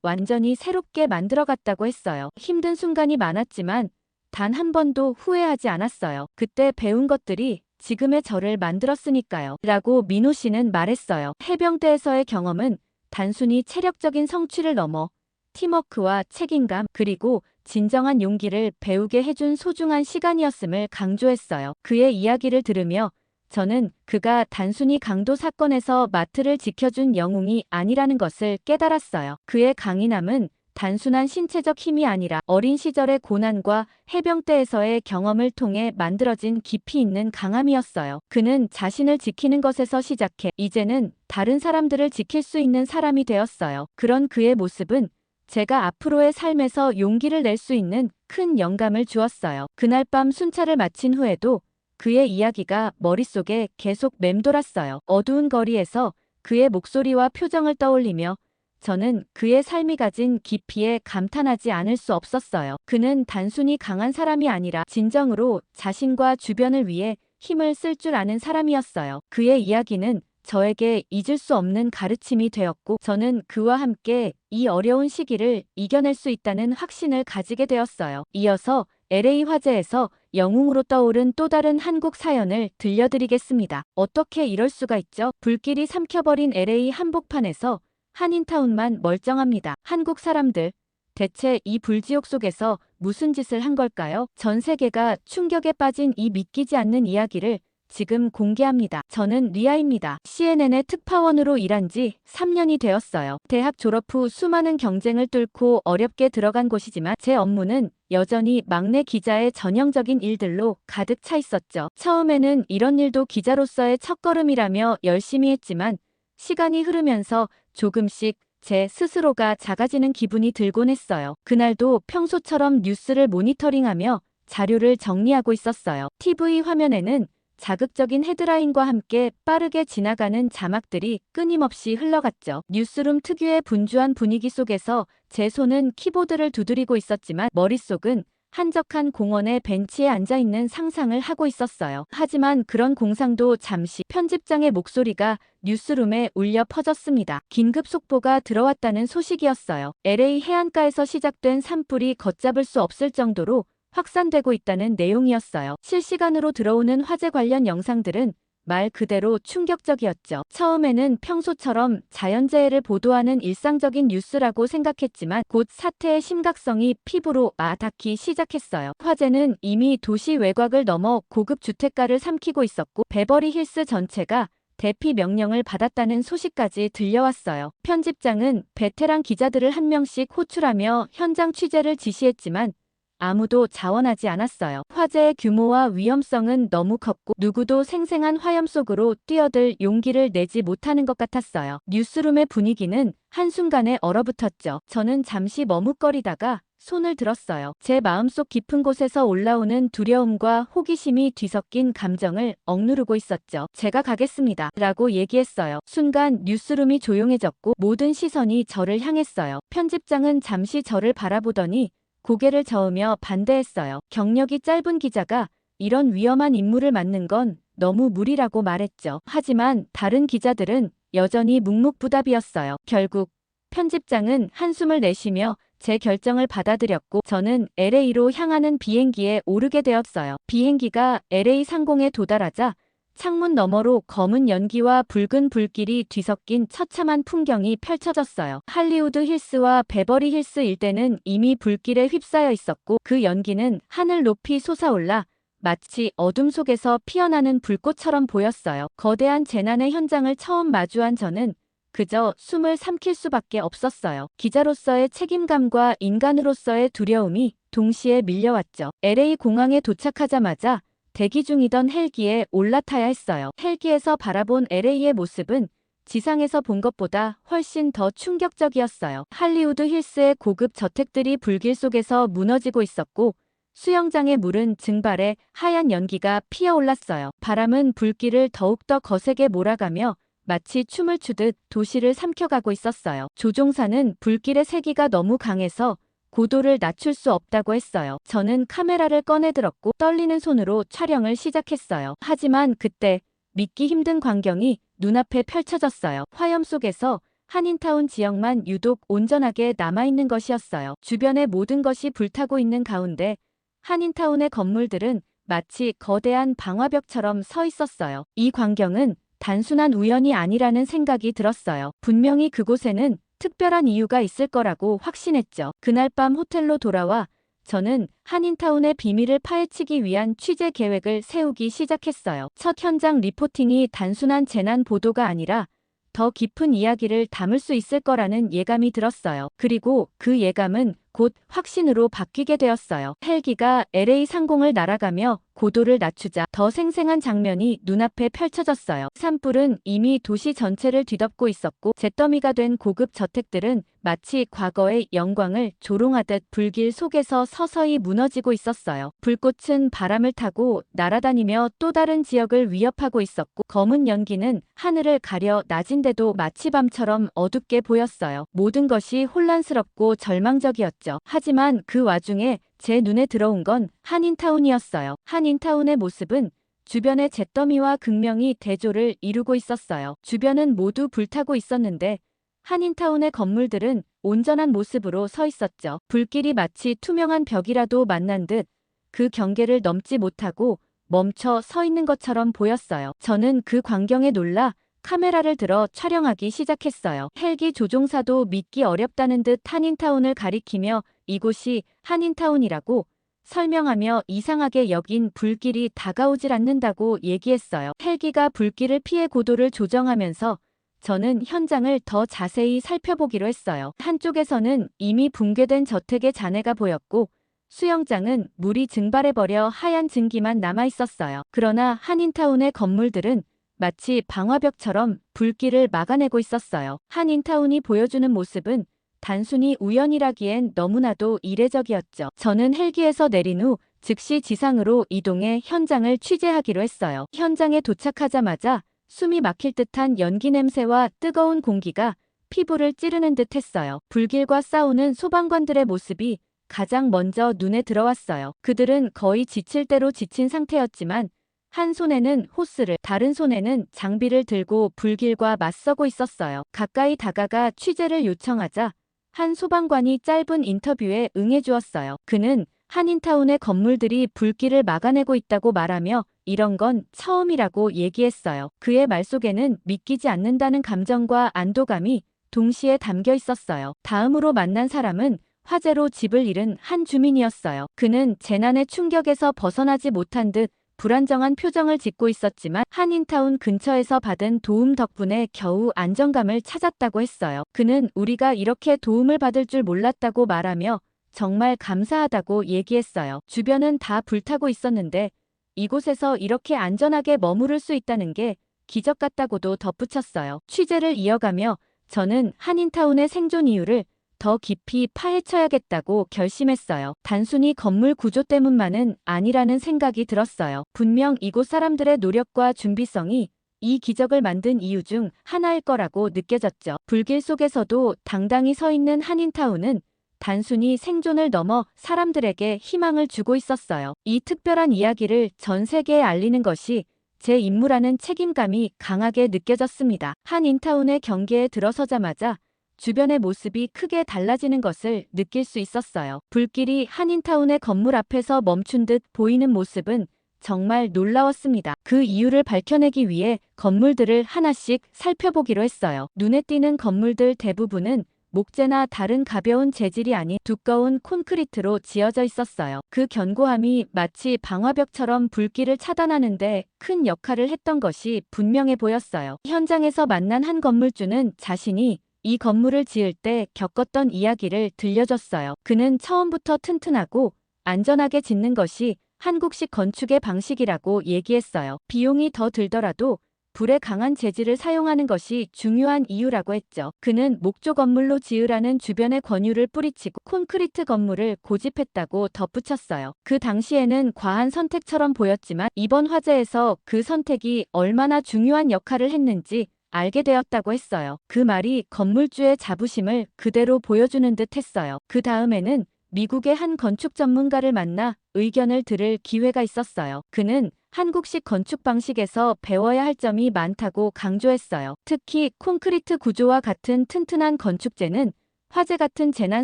완전히 새롭게 만들어갔다고 했어요. 힘든 순간이 많았지만 단 한 번도 후회하지 않았어요. 그때 배운 것들이 지금의 저를 만들었으니까요. 라고 민호 씨는 말했어요. 해병대에서의 경험은 단순히 체력적인 성취를 넘어 팀워크와 책임감 그리고 진정한 용기를 배우게 해준 소중한 시간이었음을 강조했어요. 그의 이야기를 들으며 저는 그가 단순히 강도 사건에서 마트를 지켜준 영웅이 아니라는 것을 깨달았어요. 그의 강인함은 단순한 신체적 힘이 아니라 어린 시절의 고난과 해병대에서의 경험을 통해 만들어진 깊이 있는 강함이었어요. 그는 자신을 지키는 것에서 시작해 이제는 다른 사람들을 지킬 수 있는 사람이 되었어요. 그런 그의 모습은 제가 앞으로의 삶에서 용기를 낼 수 있는 큰 영감을 주었어요. 그날 밤 순찰을 마친 후에도 그의 이야기가 머릿속에 계속 맴돌았어요. 어두운 거리에서 그의 목소리와 표정을 떠올리며 저는 그의 삶이 가진 깊이에 감탄하지 않을 수 없었어요. 그는 단순히 강한 사람이 아니라 진정으로 자신과 주변을 위해 힘을 쓸 줄 아는 사람이었어요. 그의 이야기는 저에게 잊을 수 없는 가르침이 되었고 저는 그와 함께 이 어려운 시기를 이겨낼 수 있다는 확신을 가지게 되었어요. 이어서 LA 화재에서 영웅으로 떠오른 또 다른 한국 사연을 들려드리겠습니다. 어떻게 이럴 수가 있죠? 불길이 삼켜버린 LA 한복판에서 한인타운만 멀쩡합니다. 한국 사람들, 대체 이 불지옥 속에서 무슨 짓을 한 걸까요? 전 세계가 충격에 빠진 이 믿기지 않는 이야기를 지금 공개합니다. 저는 리아입니다. CNN의 특파원으로 일한 지 3년이 되었어요. 대학 졸업 후 수많은 경쟁을 뚫고 어렵게 들어간 곳이지만 제 업무는 여전히 막내 기자의 전형적인 일들로 가득 차 있었죠. 처음에는 이런 일도 기자로서의 첫걸음이라며 열심히 했지만 시간이 흐르면서 조금씩 제 스스로가 작아지는 기분이 들곤 했어요. 그날도 평소처럼 뉴스를 모니터링하며 자료를 정리하고 있었어요. TV 화면에는 자극적인 헤드라인과 함께 빠르게 지나가는 자막들이 끊임없이 흘러갔죠. 뉴스룸 특유의 분주한 분위기 속에서 제 손은 키보드를 두드리고 있었지만 머릿속은 한적한 공원의 벤치에 앉아있는 상상을 하고 있었어요. 하지만 그런 공상도 잠시 편집장의 목소리가 뉴스룸에 울려 퍼졌습니다. 긴급 속보가 들어왔다는 소식이었어요. LA 해안가에서 시작된 산불이 걷잡을 수 없을 정도로 확산되고 있다는 내용이었어요. 실시간으로 들어오는 화재 관련 영상들은 말 그대로 충격적이었죠. 처음에는 평소처럼 자연재해를 보도하는 일상적인 뉴스라고 생각했지만 곧 사태의 심각성이 피부로 와닿기 시작했어요. 화재는 이미 도시 외곽을 넘어 고급 주택가를 삼키고 있었고 베버리 힐스 전체가 대피 명령을 받았다는 소식까지 들려왔어요. 편집장은 베테랑 기자들을 한 명씩 호출하며 현장 취재를 지시했지만 아무도 자원하지 않았어요. 화재의 규모와 위험성은 너무 컸고 누구도 생생한 화염 속으로 뛰어들 용기를 내지 못하는 것 같았어요. 뉴스룸의 분위기는 한순간에 얼어붙었죠. 저는 잠시 머뭇거리다가 손을 들었어요. 제 마음속 깊은 곳에서 올라오는 두려움과 호기심이 뒤섞인 감정을 억누르고 있었죠. 제가 가겠습니다. 라고 얘기했어요. 순간 뉴스룸이 조용해졌고 모든 시선이 저를 향했어요. 편집장은 잠시 저를 바라보더니 고개를 저으며 반대했어요. 경력이 짧은 기자가 이런 위험한 임무를 맡는 건 너무 무리라고 말했죠. 하지만 다른 기자들은 여전히 묵묵부답이었어요. 결국 편집장은 한숨을 내쉬며 제 결정을 받아들였고 저는 LA로 향하는 비행기에 오르게 되었어요. 비행기가 LA 상공에 도달하자 창문 너머로 검은 연기와 붉은 불길이 뒤섞인 처참한 풍경이 펼쳐졌어요. 할리우드 힐스와 베버리 힐스 일대는 이미 불길에 휩싸여 있었고 그 연기는 하늘 높이 솟아올라 마치 어둠 속에서 피어나는 불꽃처럼 보였어요. 거대한 재난의 현장을 처음 마주한 저는 그저 숨을 삼킬 수밖에 없었어요. 기자로서의 책임감과 인간으로서의 두려움이 동시에 밀려왔죠. LA 공항에 도착하자마자 대기 중이던 헬기에 올라타야 했어요. 헬기에서 바라본 LA의 모습은 지상에서 본 것보다 훨씬 더 충격적이었어요. 할리우드 힐스의 고급 저택들이 불길 속에서 무너지고 있었고 수영장의 물은 증발해 하얀 연기가 피어올랐어요. 바람은 불길을 더욱더 거세게 몰아가며 마치 춤을 추듯 도시를 삼켜가고 있었어요. 조종사는 불길의 세기가 너무 강해서 고도를 낮출 수 없다고 했어요. 저는 카메라를 꺼내 들었고 떨리는 손으로 촬영을 시작했어요. 하지만 그때 믿기 힘든 광경이 눈앞에 펼쳐졌어요. 화염 속에서 한인타운 지역만 유독 온전하게 남아있는 것이었어요. 주변의 모든 것이 불타고 있는 가운데 한인타운의 건물들은 마치 거대한 방화벽처럼 서 있었어요. 이 광경은 단순한 우연이 아니라는 생각이 들었어요. 분명히 그곳에는 특별한 이유가 있을 거라고 확신했죠. 그날 밤 호텔로 돌아와 저는 한인타운의 비밀을 파헤치기 위한 취재 계획을 세우기 시작했어요. 첫 현장 리포팅이 단순한 재난 보도가 아니라 더 깊은 이야기를 담을 수 있을 거라는 예감이 들었어요. 그리고 그 예감은 곧 확신으로 바뀌게 되었어요. 헬기가 LA 상공을 날아가며 고도를 낮추자 더 생생한 장면이 눈앞에 펼쳐졌어요. 산불은 이미 도시 전체를 뒤덮고 있었고 잿더미가 된 고급 저택들은 마치 과거의 영광을 조롱하듯 불길 속에서 서서히 무너지고 있었어요. 불꽃은 바람을 타고 날아다니며 또 다른 지역을 위협하고 있었고 검은 연기는 하늘을 가려 낮인데도 마치 밤처럼 어둡게 보였어요. 모든 것이 혼란스럽고 절망적이었죠. 하지만 그 와중에 제 눈에 들어온 건 한인타운이었어요. 한인타운의 모습은 주변의 잿더미와 극명이 대조를 이루고 있었어요. 주변은 모두 불타고 있었는데 한인타운의 건물들은 온전한 모습으로 서 있었죠. 불길이 마치 투명한 벽이라도 만난 듯 그 경계를 넘지 못하고 멈춰 서 있는 것처럼 보였어요. 저는 그 광경에 놀라 카메라를 들어 촬영하기 시작했어요. 헬기 조종사도 믿기 어렵다는 듯 한인타운을 가리키며 이곳이 한인타운이라고 설명하며 이상하게 여긴 불길이 다가오질 않는다고 얘기했어요. 헬기가 불길을 피해 고도를 조정하면서 저는 현장을 더 자세히 살펴보기로 했어요. 한쪽에서는 이미 붕괴된 저택의 잔해가 보였고 수영장은 물이 증발해버려 하얀 증기만 남아있었어요. 그러나 한인타운의 건물들은 마치 방화벽처럼 불길을 막아내고 있었어요. 한인타운이 보여주는 모습은 단순히 우연이라기엔 너무나도 이례적이었죠. 저는 헬기에서 내린 후 즉시 지상으로 이동해 현장을 취재하기로 했어요. 현장에 도착하자마자 숨이 막힐 듯한 연기 냄새와 뜨거운 공기가 피부를 찌르는 듯 했어요. 불길과 싸우는 소방관들의 모습이 가장 먼저 눈에 들어왔어요. 그들은 거의 지칠 대로 지친 상태였지만 한 손에는 호스를, 다른 손에는 장비를 들고 불길과 맞서고 있었어요. 가까이 다가가 취재를 요청하자 한 소방관이 짧은 인터뷰에 응해주었어요. 그는 한인타운의 건물들이 불길을 막아내고 있다고 말하며 이런 건 처음이라고 얘기했어요. 그의 말 속에는 믿기지 않는다는 감정과 안도감이 동시에 담겨 있었어요. 다음으로 만난 사람은 화재로 집을 잃은 한 주민이었어요. 그는 재난의 충격에서 벗어나지 못한 듯 불안정한 표정을 짓고 있었지만 한인타운 근처에서 받은 도움 덕분에 겨우 안정감을 찾았다고 했어요. 그는 우리가 이렇게 도움을 받을 줄 몰랐다고 말하며 정말 감사하다고 얘기했어요. 주변은 다 불타고 있었는데 이곳에서 이렇게 안전하게 머무를 수 있다는 게 기적 같다고도 덧붙였어요. 취재를 이어가며 저는 한인타운의 생존 이유를 더 깊이 파헤쳐야겠다고 결심했어요. 단순히 건물 구조 때문만은 아니라는 생각이 들었어요. 분명 이곳 사람들의 노력과 준비성이 이 기적을 만든 이유 중 하나일 거라고 느껴졌죠. 불길 속에서도 당당히 서 있는 한인타운은 단순히 생존을 넘어 사람들에게 희망을 주고 있었어요. 이 특별한 이야기를 전 세계에 알리는 것이 제 임무라는 책임감이 강하게 느껴졌습니다. 한인타운의 경계에 들어서자마자 주변의 모습이 크게 달라지는 것을 느낄 수 있었어요. 불길이 한인타운의 건물 앞에서 멈춘 듯 보이는 모습은 정말 놀라웠습니다. 그 이유를 밝혀내기 위해 건물들을 하나씩 살펴보기로 했어요. 눈에 띄는 건물들 대부분은 목재나 다른 가벼운 재질이 아닌 두꺼운 콘크리트로 지어져 있었어요. 그 견고함이 마치 방화벽처럼 불길을 차단하는데 큰 역할을 했던 것이 분명해 보였어요. 현장에서 만난 한 건물주는 자신이 이 건물을 지을 때 겪었던 이야기를 들려줬어요. 그는 처음부터 튼튼하고 안전하게 짓는 것이 한국식 건축의 방식이라고 얘기했어요. 비용이 더 들더라도 불에 강한 재질을 사용하는 것이 중요한 이유라고 했죠. 그는 목조 건물로 지으라는 주변의 권유를 뿌리치고 콘크리트 건물을 고집했다고 덧붙였어요. 그 당시에는 과한 선택처럼 보였지만 이번 화재에서 그 선택이 얼마나 중요한 역할을 했는지 알게 되었다고 했어요. 그 말이 건물주의 자부심을 그대로 보여주는 듯 했어요. 그 다음에는 미국의 한 건축 전문가를 만나 의견을 들을 기회가 있었어요. 그는 한국식 건축 방식에서 배워야 할 점이 많다고 강조했어요. 특히 콘크리트 구조와 같은 튼튼한 건축재는 화재 같은 재난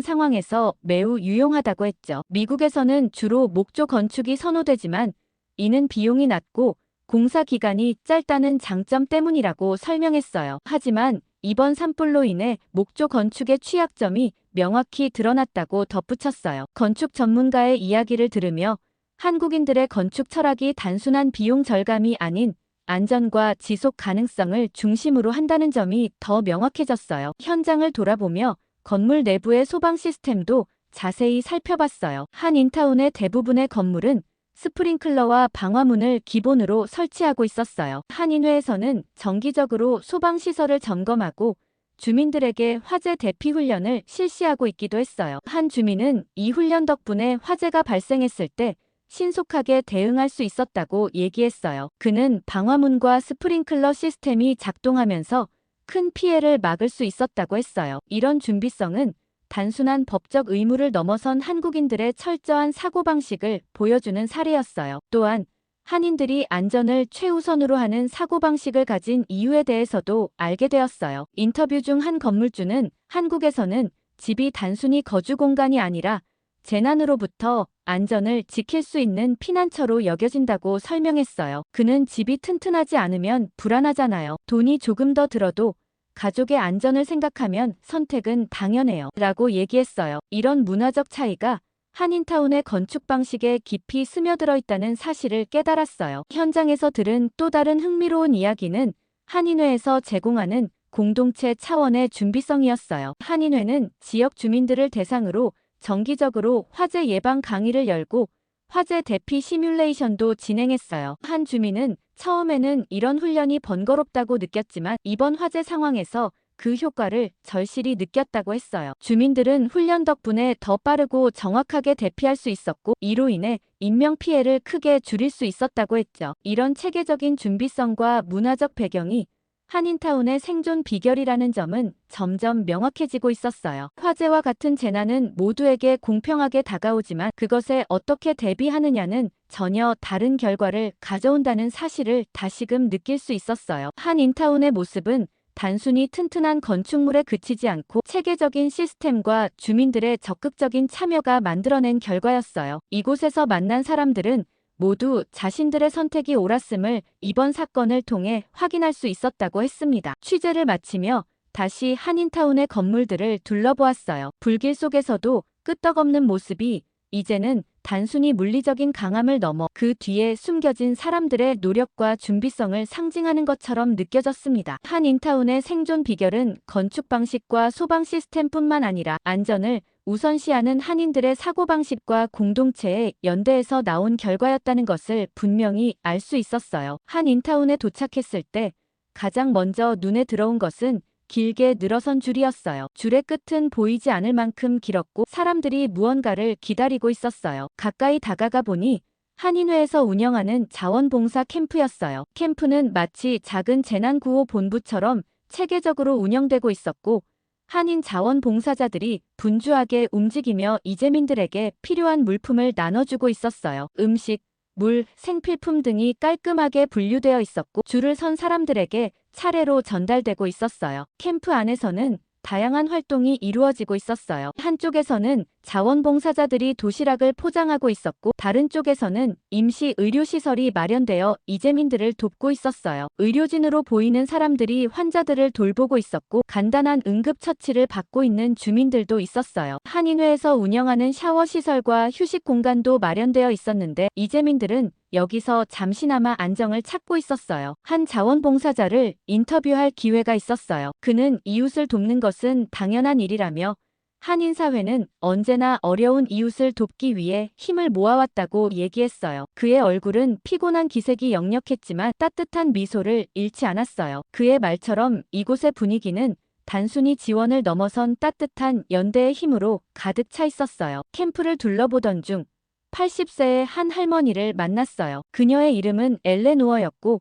상황에서 매우 유용하다고 했죠. 미국에서는 주로 목조 건축이 선호되지만 이는 비용이 낮고 공사 기간이 짧다는 장점 때문이라고 설명했어요. 하지만 이번 산불로 인해 목조 건축의 취약점이 명확히 드러났다고 덧붙였어요. 건축 전문가의 이야기를 들으며 한국인들의 건축 철학이 단순한 비용 절감이 아닌 안전과 지속 가능성을 중심으로 한다는 점이 더 명확해졌어요. 현장을 돌아보며 건물 내부의 소방 시스템도 자세히 살펴봤어요. 한 인타운의 대부분의 건물은 스프링클러와 방화문을 기본으로 설치하고 있었어요. 한 인회에서는 정기적으로 소방시설을 점검하고 주민들에게 화재 대피 훈련을 실시하고 있기도 했어요. 한 주민은 이 훈련 덕분에 화재가 발생했을 때 신속하게 대응할 수 있었다고 얘기했어요. 그는 방화문과 스프링클러 시스템이 작동하면서 큰 피해를 막을 수 있었다고 했어요. 이런 준비성은 단순한 법적 의무를 넘어선 한국인들의 철저한 사고방식을 보여주는 사례였어요. 또한 한인들이 안전을 최우선으로 하는 사고방식을 가진 이유에 대해서도 알게 되었어요. 인터뷰 중 한 건물주는 한국에서는 집이 단순히 거주 공간이 아니라 재난으로부터 안전을 지킬 수 있는 피난처로 여겨진다고 설명했어요. 그는 집이 튼튼하지 않으면 불안하잖아요. 돈이 조금 더 들어도 가족의 안전을 생각하면 선택은 당연해요. 라고 얘기했어요. 이런 문화적 차이가 한인타운의 건축 방식에 깊이 스며들어 있다는 사실을 깨달았어요. 현장에서 들은 또 다른 흥미로운 이야기는 한인회에서 제공하는 공동체 차원의 준비성이었어요. 한인회는 지역 주민들을 대상으로 정기적으로 화재 예방 강의를 열고 화재 대피 시뮬레이션도 진행했어요. 한 주민은 처음에는 이런 훈련이 번거롭다고 느꼈지만 이번 화재 상황에서 그 효과를 절실히 느꼈다고 했어요. 주민들은 훈련 덕분에 더 빠르고 정확하게 대피할 수 있었고 이로 인해 인명피해를 크게 줄일 수 있었다고 했죠. 이런 체계적인 준비성과 문화적 배경이 한인타운의 생존 비결이라는 점은 점점 명확해지고 있었어요. 화재와 같은 재난은 모두에게 공평하게 다가오지만 그것에 어떻게 대비하느냐는 전혀 다른 결과를 가져온다는 사실을 다시금 느낄 수 있었어요. 한인타운의 모습은 단순히 튼튼한 건축물에 그치지 않고 체계적인 시스템과 주민들의 적극적인 참여가 만들어낸 결과였어요. 이곳에서 만난 사람들은 모두 자신들의 선택이 옳았음을 이번 사건을 통해 확인할 수 있었다고 했습니다. 취재를 마치며 다시 한인타운의 건물들을 둘러보았어요. 불길 속에서도 끄떡없는 모습이 이제는 단순히 물리적인 강함을 넘어 그 뒤에 숨겨진 사람들의 노력과 준비성을 상징하는 것처럼 느껴졌습니다. 한인타운의 생존 비결은 건축 방식과 소방 시스템뿐만 아니라 안전을 우선시하는 한인들의 사고방식과 공동체의 연대에서 나온 결과였다는 것을 분명히 알 수 있었어요. 한인타운에 도착했을 때 가장 먼저 눈에 들어온 것은 길게 늘어선 줄이었어요. 줄의 끝은 보이지 않을 만큼 길었고 사람들이 무언가를 기다리고 있었어요. 가까이 다가가 보니 한인회에서 운영하는 자원봉사 캠프였어요. 캠프는 마치 작은 재난구호본부처럼 체계적으로 운영되고 있었고 한인 자원봉사자들이 분주하게 움직이며 이재민들에게 필요한 물품을 나눠주고 있었어요. 음식, 물, 생필품 등이 깔끔하게 분류되어 있었고 줄을 선 사람들에게 차례로 전달되고 있었어요. 캠프 안에서는 다양한 활동이 이루어지고 있었어요. 한쪽에서는 자원봉사자들이 도시락을 포장하고 있었고 다른 쪽에서는 임시 의료시설이 마련되어 이재민들을 돕고 있었어요. 의료진으로 보이는 사람들이 환자들을 돌보고 있었고 간단한 응급처치를 받고 있는 주민들도 있었어요. 한인회에서 운영하는 샤워시설과 휴식 공간도 마련되어 있었는데 이재민들은 여기서 잠시나마 안정을 찾고 있었어요. 한 자원봉사자를 인터뷰할 기회가 있었어요. 그는 이웃을 돕는 것은 당연한 일이라며 한인사회는 언제나 어려운 이웃을 돕기 위해 힘을 모아왔다고 얘기했어요. 그의 얼굴은 피곤한 기색이 역력했지만 따뜻한 미소를 잃지 않았어요. 그의 말처럼 이곳의 분위기는 단순히 지원을 넘어선 따뜻한 연대의 힘으로 가득 차 있었어요. 캠프를 둘러보던 중 80세의 한 할머니를 만났어요. 그녀의 이름은 엘레노어였고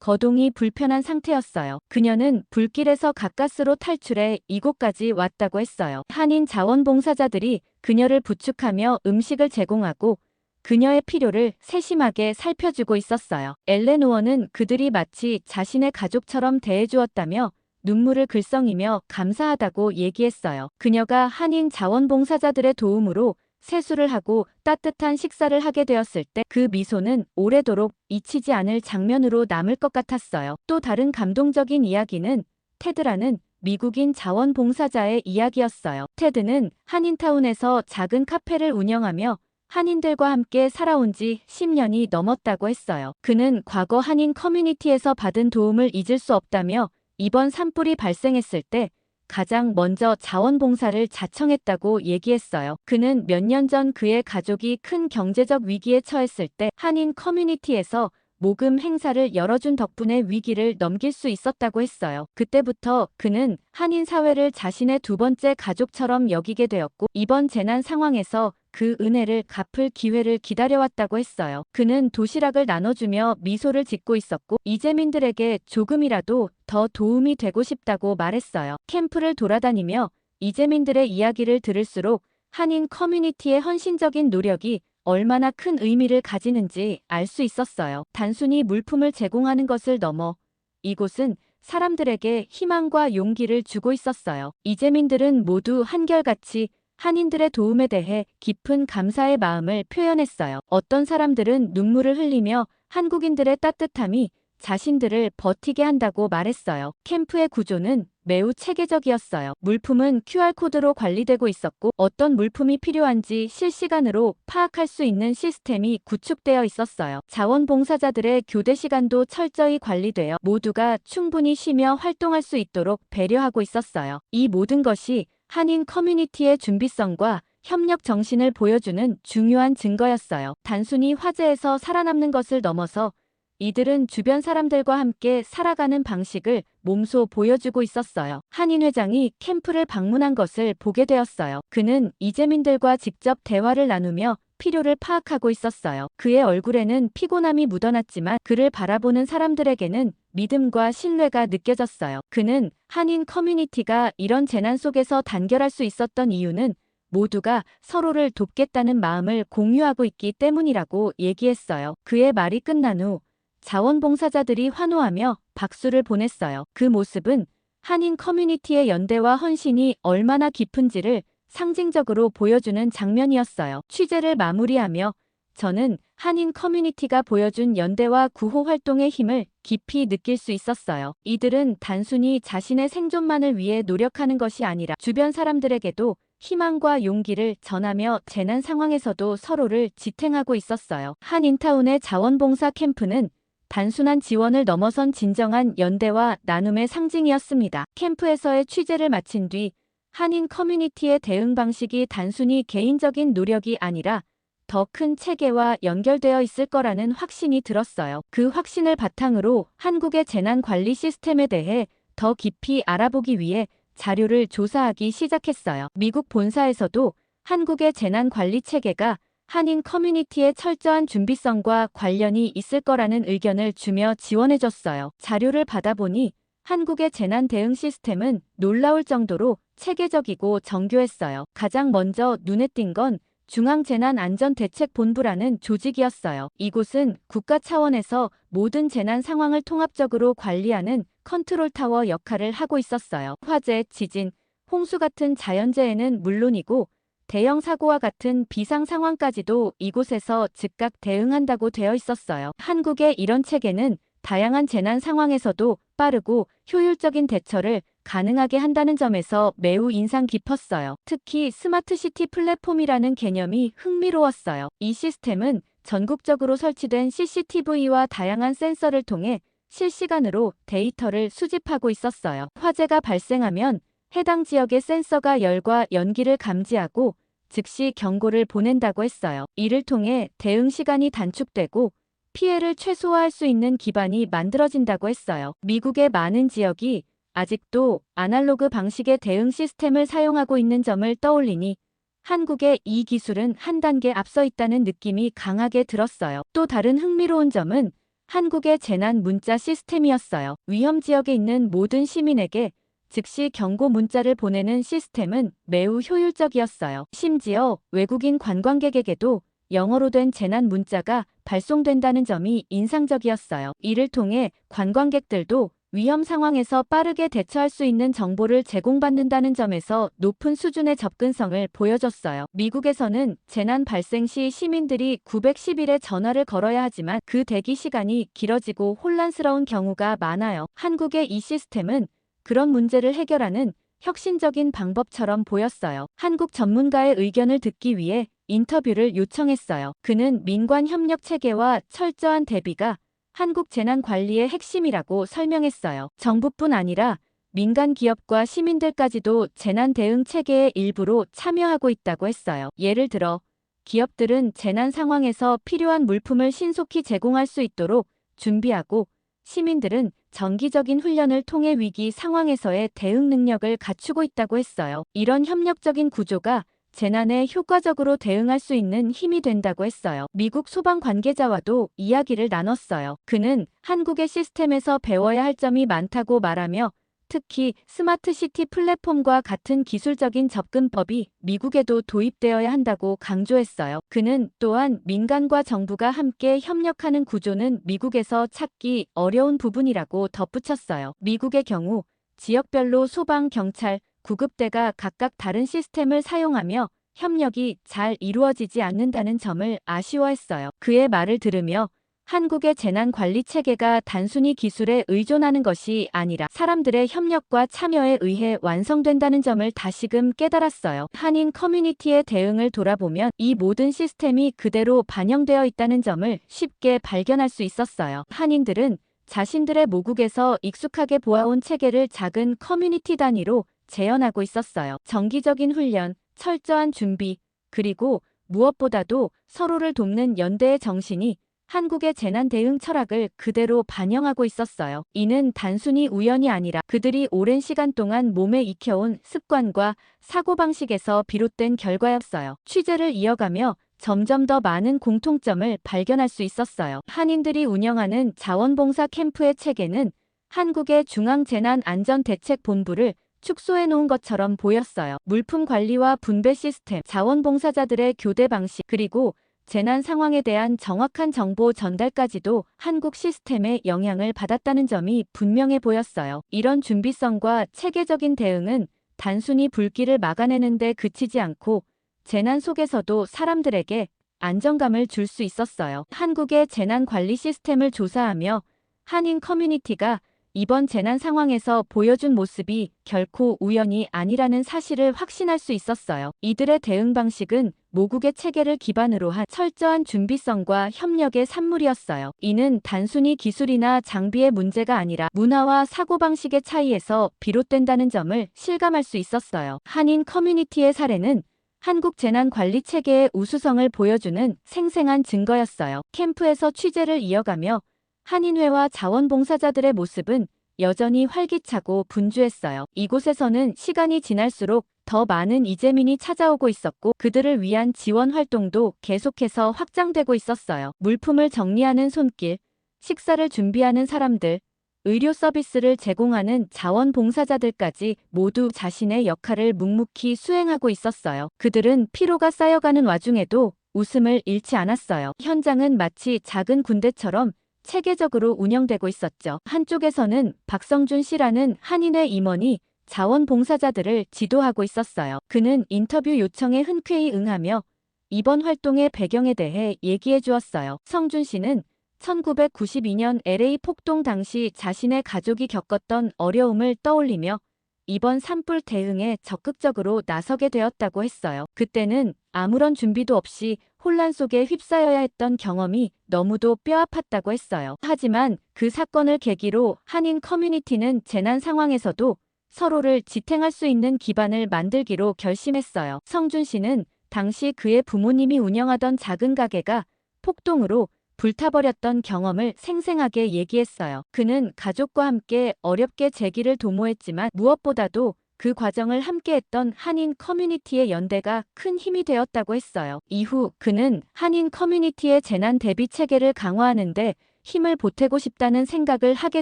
거동이 불편한 상태였어요. 그녀는 불길에서 가까스로 탈출해 이곳까지 왔다고 했어요. 한인 자원봉사자들이 그녀를 부축하며 음식을 제공하고 그녀의 필요를 세심하게 살펴주고 있었어요. 엘레노어는 그들이 마치 자신의 가족처럼 대해주었다며 눈물을 글썽이며 감사하다고 얘기했어요. 그녀가 한인 자원봉사자들의 도움으로 세수를 하고 따뜻한 식사를 하게 되었을 때 그 미소는 오래도록 잊히지 않을 장면으로 남을 것 같았어요. 또 다른 감동적인 이야기는 테드라는 미국인 자원봉사자의 이야기였어요. 테드는 한인타운에서 작은 카페를 운영하며 한인들과 함께 살아온 지 10년이 넘었다고 했어요. 그는 과거 한인 커뮤니티에서 받은 도움을 잊을 수 없다며 이번 산불이 발생했을 때 가장 먼저 자원봉사를 자청했다고 얘기했어요. 그는 몇 년 전 그의 가족이 큰 경제적 위기에 처했을 때 한인 커뮤니티에서 모금 행사를 열어준 덕분에 위기를 넘길 수 있었다고 했어요. 그때부터 그는 한인 사회를 자신의 두 번째 가족처럼 여기게 되었고 이번 재난 상황에서 그 은혜를 갚을 기회를 기다려왔다고 했어요. 그는 도시락을 나눠주며 미소를 짓고 있었고 이재민들에게 조금이라도 더 도움이 되고 싶다고 말했어요. 캠프를 돌아다니며 이재민들의 이야기를 들을수록 한인 커뮤니티의 헌신적인 노력이 얼마나 큰 의미를 가지는지 알 수 있었어요. 단순히 물품을 제공하는 것을 넘어 이곳은 사람들에게 희망과 용기를 주고 있었어요. 이재민들은 모두 한결같이 한인들의 도움에 대해 깊은 감사의 마음을 표현했어요. 어떤 사람들은 눈물을 흘리며 한국인들의 따뜻함이 자신들을 버티게 한다고 말했어요. 캠프의 구조는 매우 체계적이었어요. 물품은 QR코드로 관리되고 있었고 어떤 물품이 필요한지 실시간으로 파악할 수 있는 시스템이 구축되어 있었어요. 자원봉사자들의 교대 시간도 철저히 관리되어 모두가 충분히 쉬며 활동할 수 있도록 배려하고 있었어요. 이 모든 것이 한인 커뮤니티의 준비성과 협력 정신을 보여주는 중요한 증거였어요. 단순히 화재에서 살아남는 것을 넘어서 이들은 주변 사람들과 함께 살아가는 방식을 몸소 보여주고 있었어요. 한인 회장이 캠프를 방문한 것을 보게 되었어요. 그는 이재민들과 직접 대화를 나누며 필요를 파악하고 있었어요. 그의 얼굴에는 피곤함이 묻어났지만 그를 바라보는 사람들에게는 믿음과 신뢰가 느껴졌어요. 그는 한인 커뮤니티가 이런 재난 속에서 단결할 수 있었던 이유는 모두가 서로를 돕겠다는 마음을 공유하고 있기 때문이라고 얘기했어요. 그의 말이 끝난 후 자원봉사자들이 환호하며 박수를 보냈어요. 그 모습은 한인 커뮤니티의 연대와 헌신이 얼마나 깊은지를 상징적으로 보여주는 장면이었어요. 취재를 마무리하며 저는 한인 커뮤니티가 보여준 연대와 구호 활동의 힘을 깊이 느낄 수 있었어요. 이들은 단순히 자신의 생존만을 위해 노력하는 것이 아니라 주변 사람들에게도 희망과 용기를 전하며 재난 상황에서도 서로를 지탱하고 있었어요. 한인타운의 자원봉사 캠프는 단순한 지원을 넘어선 진정한 연대와 나눔의 상징이었습니다. 캠프에서의 취재를 마친 뒤 한인 커뮤니티의 대응 방식이 단순히 개인적인 노력이 아니라 더 큰 체계와 연결되어 있을 거라는 확신이 들었어요. 그 확신을 바탕으로 한국의 재난관리 시스템에 대해 더 깊이 알아보기 위해 자료를 조사하기 시작했어요. 미국 본사에서도 한국의 재난관리 체계가 한인 커뮤니티의 철저한 준비성과 관련이 있을 거라는 의견을 주며 지원해줬어요. 자료를 받아보니 한국의 재난 대응 시스템은 놀라울 정도로 체계적이고 정교했어요. 가장 먼저 눈에 띈 건 중앙재난안전대책본부라는 조직이었어요. 이곳은 국가 차원에서 모든 재난 상황을 통합적으로 관리하는 컨트롤타워 역할을 하고 있었어요. 화재, 지진, 홍수 같은 자연재해는 물론이고 대형 사고와 같은 비상 상황까지도 이곳에서 즉각 대응한다고 되어 있었어요. 한국의 이런 체계는 다양한 재난 상황에서도 빠르고 효율적인 대처를 가능하게 한다는 점에서 매우 인상 깊었어요. 특히 스마트시티 플랫폼이라는 개념이 흥미로웠어요. 이 시스템은 전국적으로 설치된 CCTV와 다양한 센서를 통해 실시간으로 데이터를 수집하고 있었어요. 화재가 발생하면 해당 지역의 센서가 열과 연기를 감지하고 즉시 경고를 보낸다고 했어요. 이를 통해 대응 시간이 단축되고 피해를 최소화할 수 있는 기반이 만들어진다고 했어요. 미국의 많은 지역이 아직도 아날로그 방식의 대응 시스템을 사용하고 있는 점을 떠올리니 한국의 이 기술은 한 단계 앞서 있다는 느낌이 강하게 들었어요. 또 다른 흥미로운 점은 한국의 재난 문자 시스템이었어요. 위험 지역에 있는 모든 시민에게 즉시 경고 문자를 보내는 시스템은 매우 효율적이었어요. 심지어 외국인 관광객에게도 영어로 된 재난 문자가 발송된다는 점이 인상적이었어요. 이를 통해 관광객들도 위험 상황에서 빠르게 대처할 수 있는 정보를 제공받는다는 점에서 높은 수준의 접근성을 보여줬어요. 미국에서는 재난 발생 시 시민들이 911에 전화를 걸어야 하지만 그 대기 시간이 길어지고 혼란스러운 경우가 많아요. 한국의 이 시스템은 그런 문제를 해결하는 혁신적인 방법처럼 보였어요. 한국 전문가의 의견을 듣기 위해 인터뷰를 요청했어요. 그는 민관 협력 체계와 철저한 대비가 한국 재난 관리의 핵심이라고 설명했어요. 정부뿐 아니라 민간 기업과 시민들까지도 재난 대응 체계의 일부로 참여하고 있다고 했어요. 예를 들어 기업들은 재난 상황에서 필요한 물품을 신속히 제공할 수 있도록 준비하고 시민들은 정기적인 훈련을 통해 위기 상황에서의 대응 능력을 갖추고 있다고 했어요. 이런 협력적인 구조가 재난에 효과적으로 대응할 수 있는 힘이 된다고 했어요. 미국 소방 관계자와도 이야기를 나눴어요. 그는 한국의 시스템에서 배워야 할 점이 많다고 말하며 특히 스마트시티 플랫폼과 같은 기술적인 접근법이 미국에도 도입되어야 한다고 강조했어요. 그는 또한 민간과 정부가 함께 협력하는 구조는 미국에서 찾기 어려운 부분이라고 덧붙였어요. 미국의 경우 지역별로 소방, 경찰, 구급대가 각각 다른 시스템을 사용하며 협력이 잘 이루어지지 않는다는 점을 아쉬워했어요. 그의 말을 들으며 한국의 재난관리 체계가 단순히 기술에 의존하는 것이 아니라 사람들의 협력과 참여에 의해 완성된다는 점을 다시금 깨달았어요. 한인 커뮤니티의 대응을 돌아보면 이 모든 시스템이 그대로 반영되어 있다는 점을 쉽게 발견할 수 있었어요. 한인들은 자신들의 모국에서 익숙하게 보아온 체계를 작은 커뮤니티 단위로 재현하고 있었어요. 정기적인 훈련, 철저한 준비, 그리고 무엇보다도 서로를 돕는 연대의 정신이 한국의 재난 대응 철학을 그대로 반영하고 있었어요. 이는 단순히 우연이 아니라 그들이 오랜 시간 동안 몸에 익혀온 습관과 사고방식에서 비롯된 결과였어요. 취재를 이어가며 점점 더 많은 공통점을 발견할 수 있었어요. 한인들이 운영하는 자원봉사 캠프의 체계는 한국의 중앙재난안전대책본부를 축소해 놓은 것처럼 보였어요. 물품 관리와 분배 시스템, 자원봉사자들의 교대 방식, 그리고 재난 상황에 대한 정확한 정보 전달까지도 한국 시스템의 영향을 받았다는 점이 분명해 보였어요. 이런 준비성과 체계적인 대응은 단순히 불길을 막아내는 데 그치지 않고 재난 속에서도 사람들에게 안정감을 줄 수 있었어요. 한국의 재난 관리 시스템을 조사하며 한인 커뮤니티가 이번 재난 상황에서 보여준 모습이 결코 우연이 아니라는 사실을 확신할 수 있었어요. 이들의 대응 방식은 모국의 체계를 기반으로 한 철저한 준비성과 협력의 산물이었어요. 이는 단순히 기술이나 장비의 문제가 아니라 문화와 사고방식의 차이에서 비롯된다는 점을 실감할 수 있었어요. 한인 커뮤니티의 사례는 한국 재난관리 체계의 우수성을 보여주는 생생한 증거였어요. 캠프에서 취재를 이어가며 한인회와 자원봉사자들의 모습은 여전히 활기차고 분주했어요. 이곳에서는 시간이 지날수록 더 많은 이재민이 찾아오고 있었고 그들을 위한 지원 활동도 계속해서 확장되고 있었어요. 물품을 정리하는 손길, 식사를 준비하는 사람들, 의료 서비스를 제공하는 자원봉사자들까지 모두 자신의 역할을 묵묵히 수행하고 있었어요. 그들은 피로가 쌓여가는 와중에도 웃음을 잃지 않았어요. 현장은 마치 작은 군대처럼 체계적으로 운영되고 있었죠. 한쪽에서는 박성준 씨라는 한인회 임원이 자원봉사자들을 지도하고 있었어요. 그는 인터뷰 요청에 흔쾌히 응하며 이번 활동의 배경에 대해 얘기해 주었어요. 성준 씨는 1992년 LA 폭동 당시 자신의 가족이 겪었던 어려움을 떠올리며 이번 산불 대응에 적극적으로 나서게 되었다고 했어요. 그때는 아무런 준비도 없이 혼란 속에 휩싸여야 했던 경험이 너무도 뼈아팠다고 했어요. 하지만 그 사건을 계기로 한인 커뮤니티는 재난 상황에서도 서로를 지탱할 수 있는 기반을 만들기로 결심했어요. 성준 씨는 당시 그의 부모님이 운영하던 작은 가게가 폭동으로 불타버렸던 경험을 생생하게 얘기했어요. 그는 가족과 함께 어렵게 재기를 도모했지만 무엇보다도 그 과정을 함께했던 한인 커뮤니티의 연대가 큰 힘이 되었다고 했어요. 이후 그는 한인 커뮤니티의 재난 대비 체계를 강화하는 데 힘을 보태고 싶다는 생각을 하게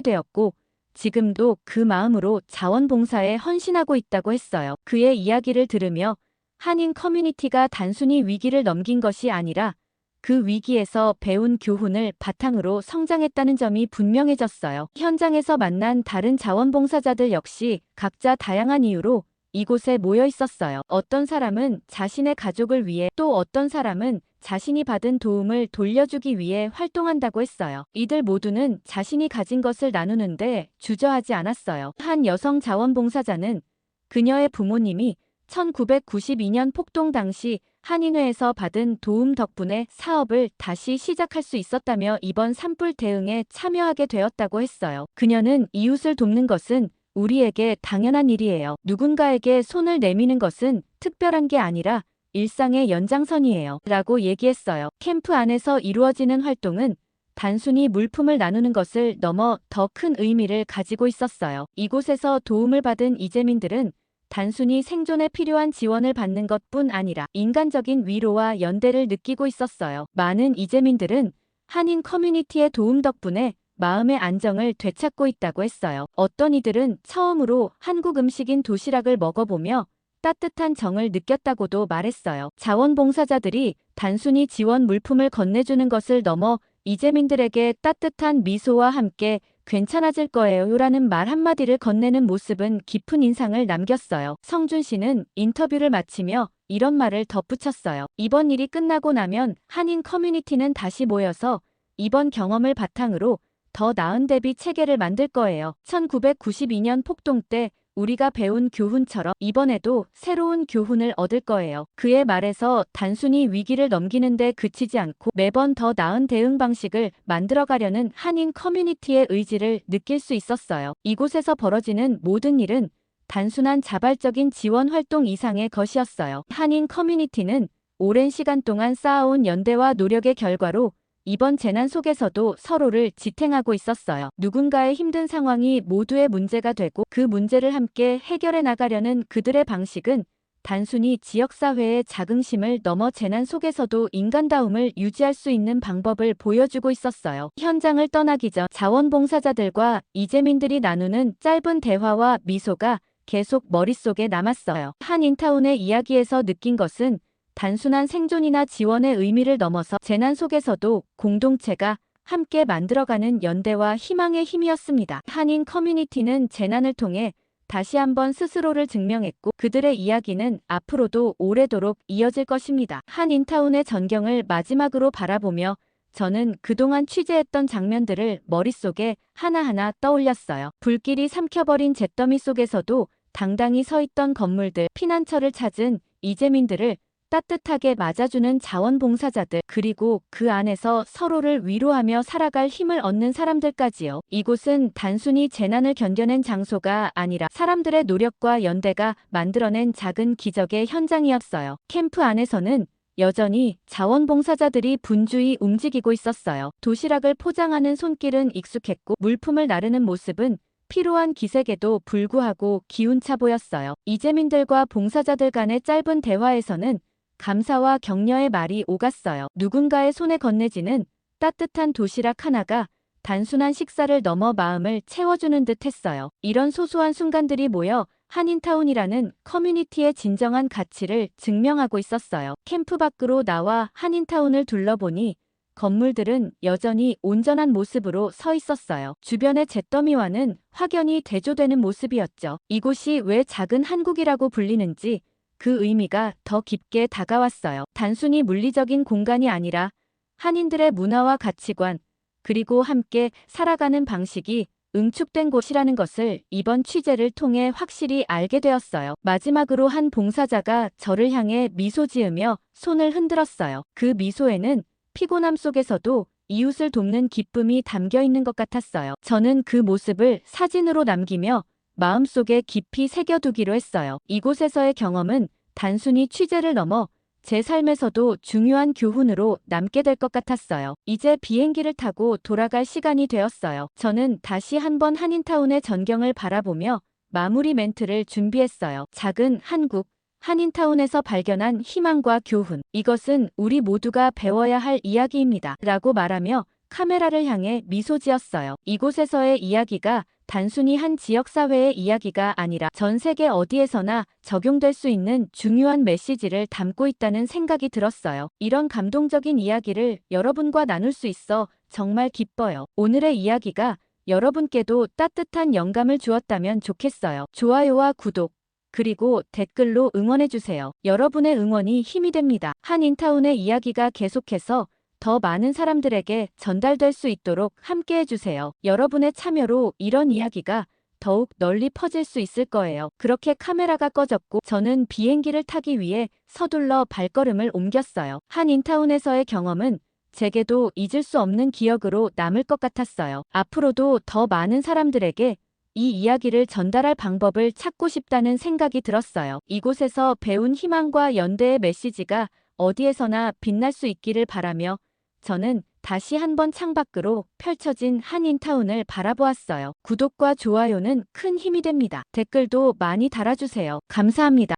되었고 지금도 그 마음으로 자원봉사에 헌신하고 있다고 했어요. 그의 이야기를 들으며 한인 커뮤니티가 단순히 위기를 넘긴 것이 아니라 그 위기에서 배운 교훈을 바탕으로 성장했다는 점이 분명해졌어요. 현장에서 만난 다른 자원봉사자들 역시 각자 다양한 이유로 이곳에 모여 있었어요. 어떤 사람은 자신의 가족을 위해, 또 어떤 사람은 자신이 받은 도움을 돌려주기 위해 활동한다고 했어요. 이들 모두는 자신이 가진 것을 나누는데 주저하지 않았어요. 한 여성 자원봉사자는 그녀의 부모님이 1992년 폭동 당시 한인회에서 받은 도움 덕분에 사업을 다시 시작할 수 있었다며 이번 산불 대응에 참여하게 되었다고 했어요. 그녀는 이웃을 돕는 것은 우리에게 당연한 일이에요. 누군가에게 손을 내미는 것은 특별한 게 아니라 일상의 연장선이에요. 라고 얘기했어요. 캠프 안에서 이루어지는 활동은 단순히 물품을 나누는 것을 넘어 더 큰 의미를 가지고 있었어요. 이곳에서 도움을 받은 이재민들은 단순히 생존에 필요한 지원을 받는 것뿐 아니라 인간적인 위로와 연대를 느끼고 있었어요. 많은 이재민들은 한인 커뮤니티의 도움 덕분에 마음의 안정을 되찾고 있다고 했어요. 어떤 이들은 처음으로 한국 음식인 도시락을 먹어보며 따뜻한 정을 느꼈다고도 말했어요. 자원봉사자들이 단순히 지원 물품을 건네주는 것을 넘어 이재민들에게 따뜻한 미소와 함께 괜찮아질 거예요 라는 말 한마디를 건네는 모습은 깊은 인상을 남겼어요. 성준 씨는 인터뷰를 마치며 이런 말을 덧붙였어요. 이번 일이 끝나고 나면 한인 커뮤니티는 다시 모여서 이번 경험을 바탕으로 더 나은 대비 체계를 만들 거예요. 1992년 폭동 때 우리가 배운 교훈처럼 이번에도 새로운 교훈을 얻을 거예요. 그의 말에서 단순히 위기를 넘기는 데 그치지 않고 매번 더 나은 대응 방식을 만들어가려는 한인 커뮤니티의 의지를 느낄 수 있었어요. 이곳에서 벌어지는 모든 일은 단순한 자발적인 지원 활동 이상의 것이었어요. 한인 커뮤니티는 오랜 시간 동안 쌓아온 연대와 노력의 결과로 이번 재난 속에서도 서로를 지탱하고 있었어요. 누군가의 힘든 상황이 모두의 문제가 되고 그 문제를 함께 해결해 나가려는 그들의 방식은 단순히 지역사회의 자긍심을 넘어 재난 속에서도 인간다움을 유지할 수 있는 방법을 보여주고 있었어요. 현장을 떠나기 전 자원봉사자들과 이재민들이 나누는 짧은 대화와 미소가 계속 머릿속에 남았어요. 한 인타운의 이야기에서 느낀 것은 단순한 생존이나 지원의 의미를 넘어서 재난 속에서도 공동체가 함께 만들어가는 연대와 희망의 힘이었습니다. 한인 커뮤니티는 재난을 통해 다시 한번 스스로를 증명했고 그들의 이야기는 앞으로도 오래도록 이어질 것입니다. 한인타운의 전경을 마지막으로 바라보며 저는 그동안 취재했던 장면들을 머릿속에 하나하나 떠올렸어요. 불길이 삼켜버린 잿더미 속에서도 당당히 서 있던 건물들, 피난처를 찾은 이재민들을 따뜻하게 맞아주는 자원봉사자들, 그리고 그 안에서 서로를 위로하며 살아갈 힘을 얻는 사람들까지요. 이곳은 단순히 재난을 견뎌낸 장소가 아니라 사람들의 노력과 연대가 만들어낸 작은 기적의 현장이었어요. 캠프 안에서는 여전히 자원봉사자들이 분주히 움직이고 있었어요. 도시락을 포장하는 손길은 익숙했고 물품을 나르는 모습은 피로한 기색에도 불구하고 기운차 보였어요. 이재민들과 봉사자들 간의 짧은 대화에서는 감사와 격려의 말이 오갔어요. 누군가의 손에 건네지는 따뜻한 도시락 하나가 단순한 식사를 넘어 마음을 채워주는 듯 했어요. 이런 소소한 순간들이 모여 한인타운이라는 커뮤니티의 진정한 가치를 증명하고 있었어요. 캠프 밖으로 나와 한인타운을 둘러보니 건물들은 여전히 온전한 모습으로 서 있었어요. 주변의 잿더미와는 확연히 대조되는 모습이었죠. 이곳이 왜 작은 한국이라고 불리는지 그 의미가 더 깊게 다가왔어요. 단순히 물리적인 공간이 아니라 한인들의 문화와 가치관, 그리고 함께 살아가는 방식이 응축된 곳이라는 것을 이번 취재를 통해 확실히 알게 되었어요. 마지막으로 한 봉사자가 저를 향해 미소 지으며 손을 흔들었어요. 그 미소에는 피곤함 속에서도 이웃을 돕는 기쁨이 담겨 있는 것 같았어요. 저는 그 모습을 사진으로 남기며 마음속에 깊이 새겨두기로 했어요. 이곳에서의 경험은 단순히 취재를 넘어 제 삶에서도 중요한 교훈으로 남게 될 것 같았어요. 이제 비행기를 타고 돌아갈 시간이 되었어요. 저는 다시 한번 한인타운의 전경을 바라보며 마무리 멘트를 준비했어요. 작은 한국, 한인타운에서 발견한 희망과 교훈. 이것은 우리 모두가 배워야 할 이야기입니다. 라고 말하며 카메라를 향해 미소 지었어요. 이곳에서의 이야기가 단순히 한 지역사회의 이야기가 아니라 전 세계 어디에서나 적용될 수 있는 중요한 메시지를 담고 있다는 생각이 들었어요. 이런 감동적인 이야기를 여러분과 나눌 수 있어 정말 기뻐요. 오늘의 이야기가 여러분께도 따뜻한 영감을 주었다면 좋겠어요. 좋아요와 구독, 그리고 댓글로 응원해주세요. 여러분의 응원이 힘이 됩니다. 한인타운의 이야기가 계속해서 더 많은 사람들에게 전달될 수 있도록 함께 해주세요. 여러분의 참여로 이런 이야기가 더욱 널리 퍼질 수 있을 거예요. 그렇게 카메라가 꺼졌고 저는 비행기를 타기 위해 서둘러 발걸음을 옮겼어요. 한인타운에서의 경험은 제게도 잊을 수 없는 기억으로 남을 것 같았어요. 앞으로도 더 많은 사람들에게 이 이야기를 전달할 방법을 찾고 싶다는 생각이 들었어요. 이곳에서 배운 희망과 연대의 메시지가 어디에서나 빛날 수 있기를 바라며 저는 다시 한번 창밖으로 펼쳐진 한인타운을 바라보았어요. 구독과 좋아요는 큰 힘이 됩니다. 댓글도 많이 달아주세요. 감사합니다.